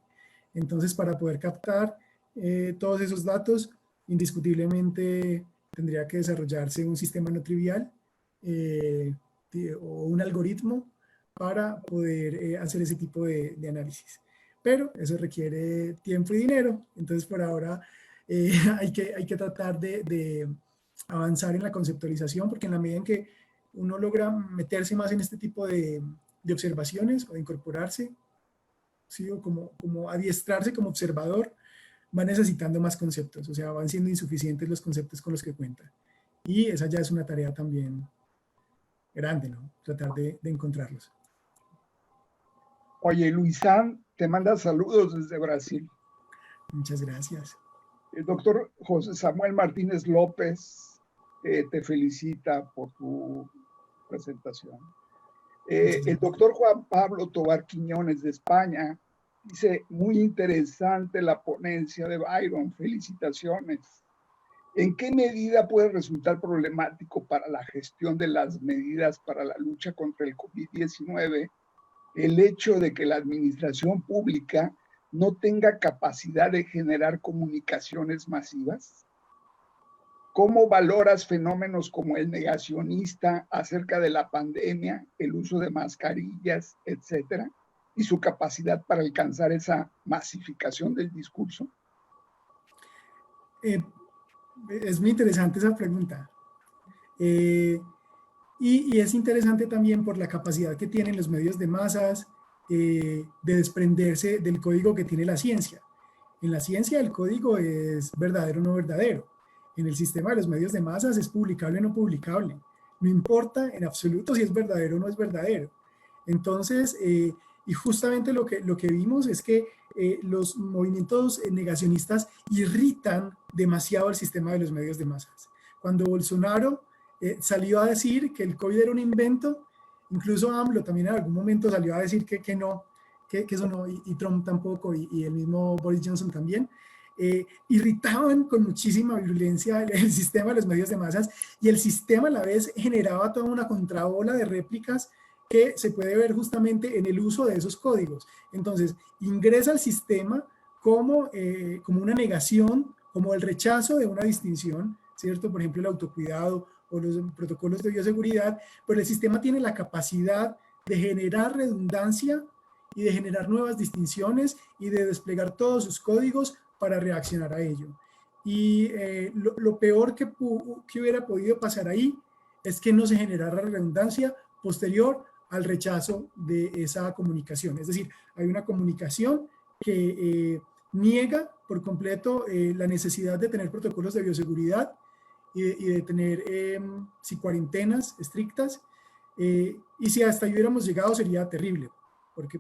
Entonces, para poder captar todos esos datos, indiscutiblemente tendría que desarrollarse un sistema no trivial o un algoritmo para poder hacer ese tipo de análisis. Pero eso requiere tiempo y dinero, entonces por ahora hay que tratar de avanzar en la conceptualización, porque en la medida en que uno logra meterse más en este tipo de observaciones o de incorporarse, ¿sí? O como adiestrarse como observador, va necesitando más conceptos, o sea, van siendo insuficientes los conceptos con los que cuenta. Y esa ya es una tarea también grande, ¿no? Tratar de encontrarlos. Oye, Luisán, te manda saludos desde Brasil. Muchas gracias. El doctor José Samuel Martínez López te felicita por tu presentación. El doctor Juan Pablo Tobar Quiñones de España dice, muy interesante la ponencia de Byron, felicitaciones. ¿En qué medida puede resultar problemático para la gestión de las medidas para la lucha contra el COVID-19 el hecho de que la administración pública no tenga capacidad de generar comunicaciones masivas? ¿Cómo valoras fenómenos como el negacionista acerca de la pandemia, el uso de mascarillas, etcétera, y su capacidad para alcanzar esa masificación del discurso? Es muy interesante esa pregunta. Y es interesante también por la capacidad que tienen los medios de masas de desprenderse del código que tiene la ciencia. En la ciencia el código es verdadero o no verdadero. En el sistema de los medios de masas es publicable o no publicable. No importa en absoluto si es verdadero o no es verdadero. Entonces, y justamente lo que vimos es que los movimientos negacionistas irritan demasiado el sistema de los medios de masas. Cuando Bolsonaro salió a decir que el COVID era un invento, incluso AMLO también en algún momento salió a decir que no, que eso no, y Trump tampoco, y el mismo Boris Johnson también, irritaban con muchísima violencia el sistema de los medios de masas, y el sistema a la vez generaba toda una contraola de réplicas que se puede ver justamente en el uso de esos códigos. Entonces, ingresa al sistema como, como una negación, como el rechazo de una distinción, ¿cierto? Por ejemplo, el autocuidado o los protocolos de bioseguridad, pero el sistema tiene la capacidad de generar redundancia y de generar nuevas distinciones y de desplegar todos sus códigos para reaccionar a ello. Y lo peor que hubiera podido pasar ahí es que no se generara redundancia posterior al rechazo de esa comunicación. Es decir, hay una comunicación que niega por completo la necesidad de tener protocolos de bioseguridad y de tener cuarentenas estrictas. Y si hasta ahí hubiéramos llegado sería terrible,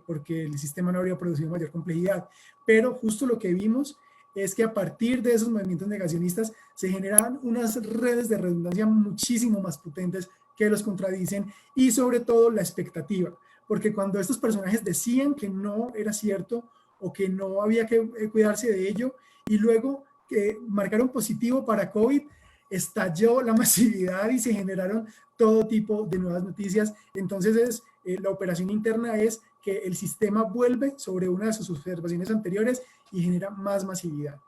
porque el sistema no habría producido mayor complejidad. Pero justo lo que vimos es que a partir de esos movimientos negacionistas se generan unas redes de redundancia muchísimo más potentes que los contradicen, y sobre todo la expectativa, porque cuando estos personajes decían que no era cierto o que no había que cuidarse de ello, y luego que marcaron positivo para COVID, estalló la masividad y se generaron todo tipo de nuevas noticias. Entonces la operación interna es que el sistema vuelve sobre una de sus observaciones anteriores y genera más masividad.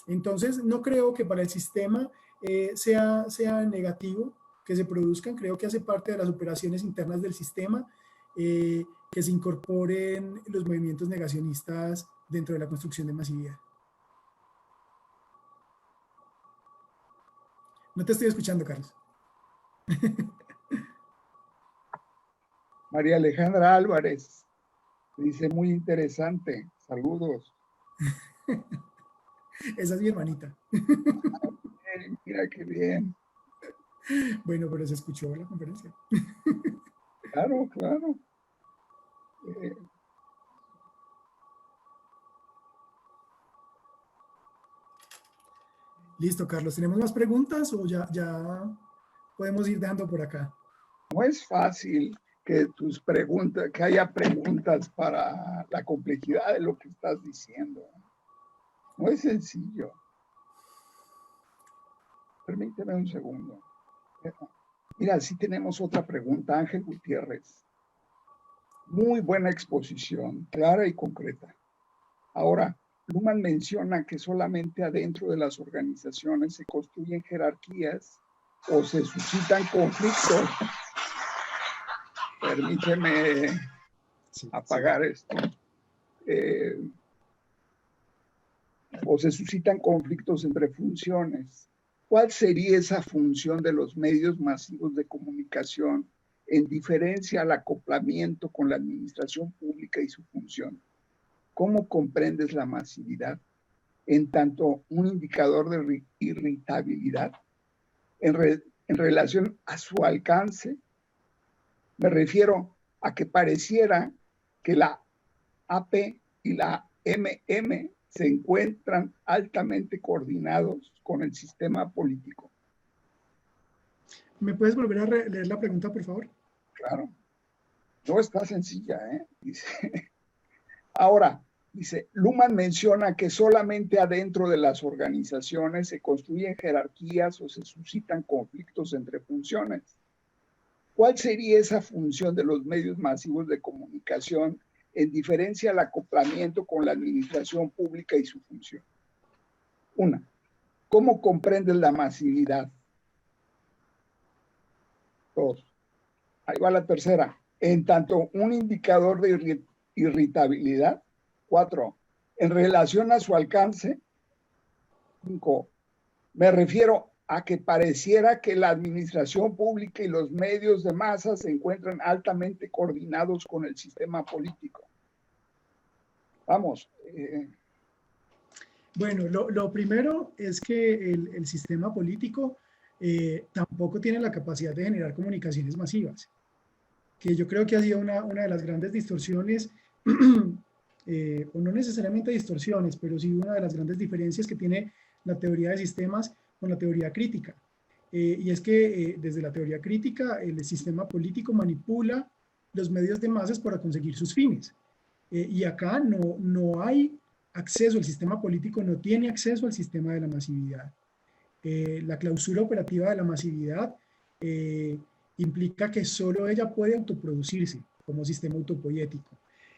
Entonces no creo que para el sistema sea negativo que se produzcan, creo que hace parte de las operaciones internas del sistema que se incorporen los movimientos negacionistas dentro de la construcción de masividad. No te estoy escuchando, Carlos. María Alejandra Álvarez dice, muy interesante, saludos. Esa es mi hermanita. Mira qué bien. Bueno, pero se escuchó la conferencia. Claro, claro. Listo, Carlos. ¿Tenemos más preguntas o ya podemos ir dejando por acá? No es fácil que tus preguntas, que haya preguntas para la complejidad de lo que estás diciendo. No es sencillo. Permíteme un segundo. Mira, sí tenemos otra pregunta, Ángel Gutiérrez. Muy buena exposición, clara y concreta. Ahora, Luhmann menciona que solamente adentro de las organizaciones se construyen jerarquías o se suscitan conflictos. Permíteme apagar esto. O se suscitan conflictos entre funciones. ¿Cuál sería esa función de los medios masivos de comunicación en diferencia al acoplamiento con la administración pública y su función? ¿Cómo comprendes la masividad en tanto un indicador de irritabilidad en relación a su alcance? Me refiero a que pareciera que la AP y la MM se encuentran altamente coordinados con el sistema político. ¿Me puedes volver a leer la pregunta, por favor? Claro. No está sencilla, ¿eh? Dice. Ahora, dice, Luhmann menciona que solamente adentro de las organizaciones se construyen jerarquías o se suscitan conflictos entre funciones. ¿Cuál sería esa función de los medios masivos de comunicación en diferencia al acoplamiento con la administración pública y su función? Una, ¿cómo comprendes la masividad? Dos, ahí va la tercera, en tanto un indicador de irritabilidad. Cuatro, en relación a su alcance. Cinco, me refiero a que pareciera que la administración pública y los medios de masa se encuentran altamente coordinados con el sistema político. Vamos. Bueno, lo primero es que el sistema político tampoco tiene la capacidad de generar comunicaciones masivas, que yo creo que ha sido una de las grandes distorsiones, o no necesariamente distorsiones, pero sí una de las grandes diferencias que tiene la teoría de sistemas con la teoría crítica. Y es que desde la teoría crítica el sistema político manipula los medios de masas para conseguir sus fines. Y acá no hay acceso, el sistema político no tiene acceso al sistema de la masividad. La clausura operativa de la masividad implica que solo ella puede autoproducirse como sistema autopoético.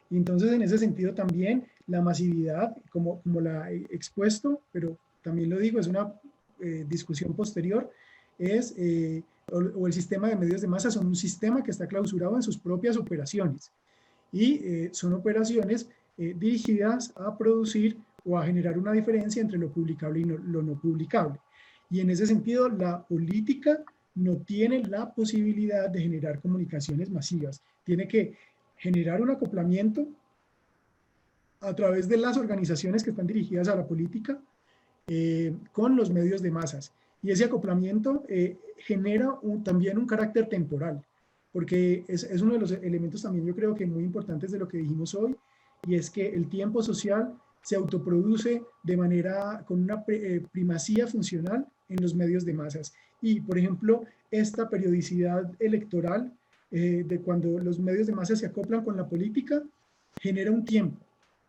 Y entonces, en ese sentido también, la masividad, como la he expuesto, pero también lo digo, es una discusión posterior, es, o el sistema de medios de masa son un sistema que está clausurado en sus propias operaciones. Y son operaciones dirigidas a producir o a generar una diferencia entre lo publicable y lo no publicable. Y en ese sentido, la política no tiene la posibilidad de generar comunicaciones masivas. Tiene que generar un acoplamiento a través de las organizaciones que están dirigidas a la política con los medios de masas. Y ese acoplamiento genera también un carácter temporal, porque es uno de los elementos también yo creo que muy importantes de lo que dijimos hoy, y es que el tiempo social se autoproduce de manera con una primacía funcional en los medios de masas. Y, por ejemplo, esta periodicidad electoral de cuando los medios de masas se acoplan con la política genera un tiempo.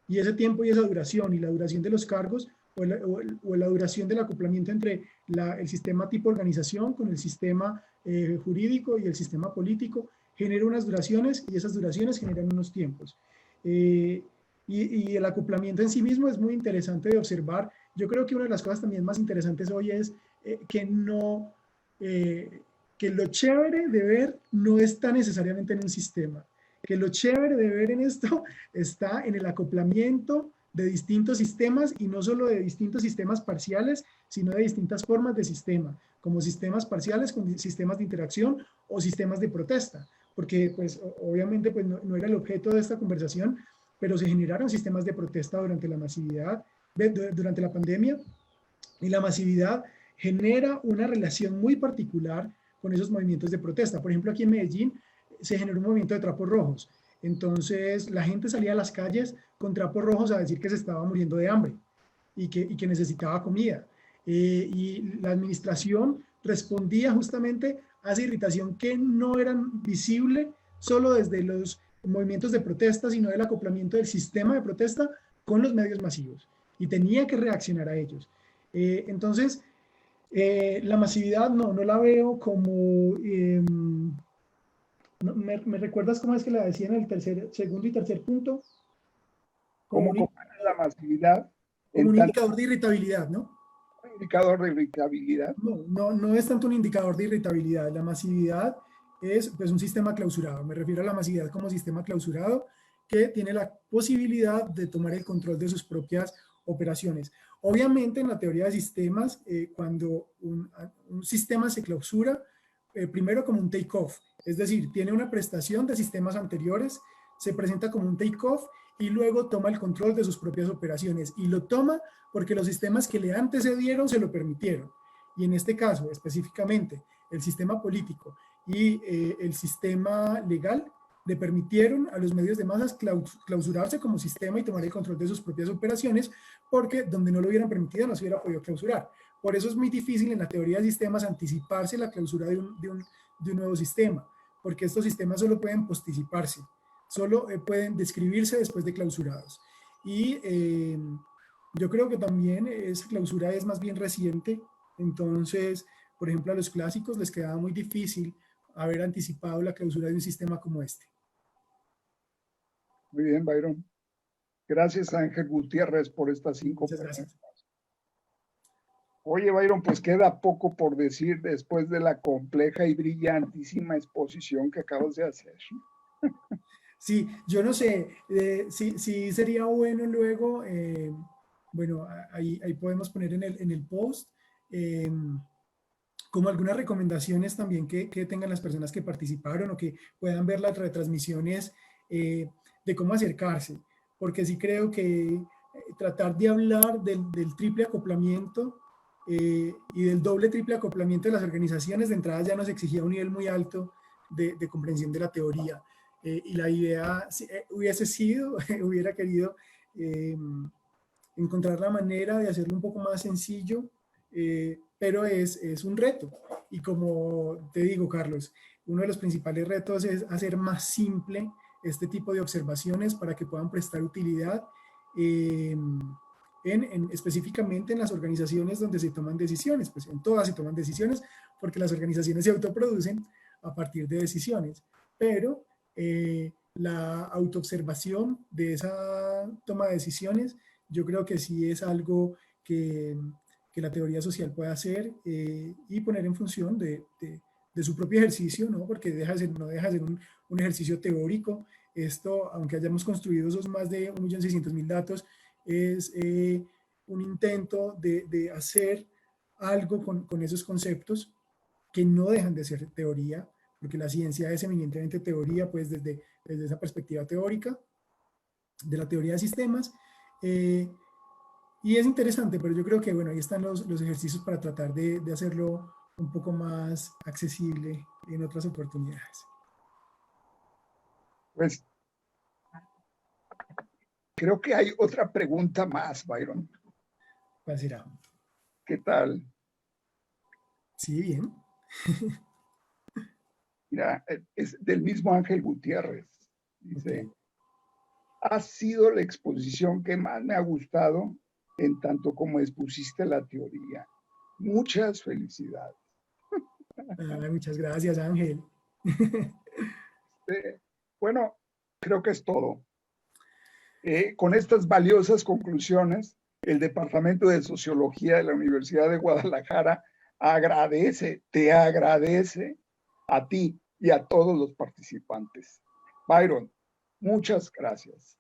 Y ese tiempo y esa duración y la duración de los cargos o la duración del acoplamiento entre el sistema tipo organización con el sistema jurídico y el sistema político genera unas duraciones y esas duraciones generan unos tiempos. Y el acoplamiento en sí mismo es muy interesante de observar. Yo creo que una de las cosas también más interesantes hoy es que lo chévere de ver no está necesariamente en un sistema, que lo chévere de ver en esto está en el acoplamiento de distintos sistemas y no solo de distintos sistemas parciales, sino de distintas formas de sistema, como sistemas parciales con sistemas de interacción o sistemas de protesta, porque pues obviamente pues no era el objeto de esta conversación, pero se generaron sistemas de protesta durante la masividad, durante la pandemia, y la masividad genera una relación muy particular con esos movimientos de protesta. Por ejemplo, aquí en Medellín se generó un movimiento de trapos rojos. Entonces la gente salía a las calles con trapos rojos a decir que se estaba muriendo de hambre y que necesitaba comida. Y la administración respondía justamente a esa irritación que no era visible solo desde los movimientos de protesta, sino del acoplamiento del sistema de protesta con los medios masivos. Y tenía que reaccionar a ellos. Entonces, la masividad no la veo como... ¿Me recuerdas cómo es que la decía en el segundo y tercer punto? ¿Cómo compara la masividad? Como un indicador de irritabilidad, ¿no? Un indicador de irritabilidad. No es tanto un indicador de irritabilidad. La masividad es pues, un sistema clausurado. Me refiero a la masividad como sistema clausurado que tiene la posibilidad de tomar el control de sus propias operaciones. Obviamente, en la teoría de sistemas, cuando un sistema se clausura, primero como un take-off, es decir, tiene una prestación de sistemas anteriores, se presenta como un take-off y luego toma el control de sus propias operaciones. Y lo toma porque los sistemas que le antecedieron se lo permitieron. Y en este caso, específicamente, el sistema político y el sistema legal le permitieron a los medios de masas clausurarse como sistema y tomar el control de sus propias operaciones, porque donde no lo hubieran permitido no se hubiera podido clausurar. Por eso es muy difícil en la teoría de sistemas anticiparse la clausura de un nuevo sistema, porque estos sistemas solo pueden posticiparse, solo pueden describirse después de clausurados. Y yo creo que también esa clausura es más bien reciente, entonces, por ejemplo, a los clásicos les quedaba muy difícil haber anticipado la clausura de un sistema como este. Muy bien, Byron. Gracias, Ángel Gutiérrez, por estas 5 Muchas gracias. Oye, Byron, pues queda poco por decir después de la compleja y brillantísima exposición que acabas de hacer. Sí, yo no sé, sí sería bueno luego, bueno, ahí podemos poner en el post como algunas recomendaciones también que tengan las personas que participaron o que puedan ver las retransmisiones de cómo acercarse, porque sí creo que tratar de hablar del triple acoplamiento y del doble triple acoplamiento de las organizaciones de entrada ya nos exigía un nivel muy alto de comprensión de la teoría. Y la idea hubiese sido, hubiera querido encontrar la manera de hacerlo un poco más sencillo, pero es un reto. Y como te digo, Carlos, uno de los principales retos es hacer más simple este tipo de observaciones para que puedan prestar utilidad específicamente en las organizaciones donde se toman decisiones, pues en todas se toman decisiones porque las organizaciones se autoproducen, a partir de decisiones, pero la autoobservación de esa toma de decisiones, yo creo que sí es algo que la teoría social puede hacer y poner en función de su propio ejercicio, ¿no? Porque no deja de ser un ejercicio teórico. Esto, aunque hayamos construido esos más de 1.600.000 datos, es un intento de hacer algo con esos conceptos que no dejan de ser teoría, porque la ciencia es eminentemente teoría, pues desde esa perspectiva teórica, de la teoría de sistemas. Y es interesante, pero yo creo que, bueno, ahí están los ejercicios para tratar de hacerlo un poco más accesible en otras oportunidades. Pues creo que hay otra pregunta más, Byron. ¿Cuál será? ¿Qué tal? Sí, bien. Mira, es del mismo Ángel Gutiérrez. Dice, Okay. ha sido la exposición que más me ha gustado en tanto como expusiste la teoría. Muchas felicidades. Muchas gracias, Ángel. Bueno, creo que es todo. Con estas valiosas conclusiones, el Departamento de Sociología de la Universidad de Guadalajara te agradece a ti y a todos los participantes. Byron, muchas gracias.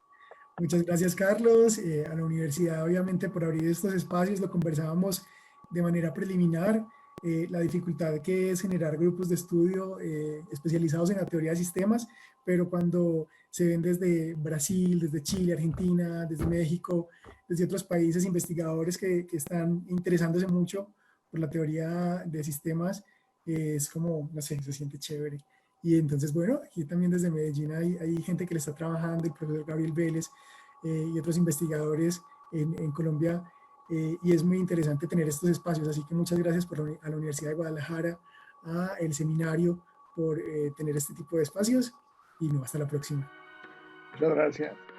Muchas gracias, Carlos. A la universidad, obviamente, por abrir estos espacios. Lo conversábamos de manera preliminar. La dificultad que es generar grupos de estudio especializados en la teoría de sistemas, pero cuando se ven desde Brasil, desde Chile, Argentina, desde México, desde otros países, investigadores que están interesándose mucho por la teoría de sistemas, es como, no sé, se siente chévere. Y entonces, bueno, aquí también desde Medellín hay gente que le está trabajando, el profesor Gabriel Vélez y otros investigadores en Colombia, y es muy interesante tener estos espacios. Así que muchas gracias a la Universidad de Guadalajara, a el seminario por tener este tipo de espacios, y no, hasta la próxima. Muchas gracias.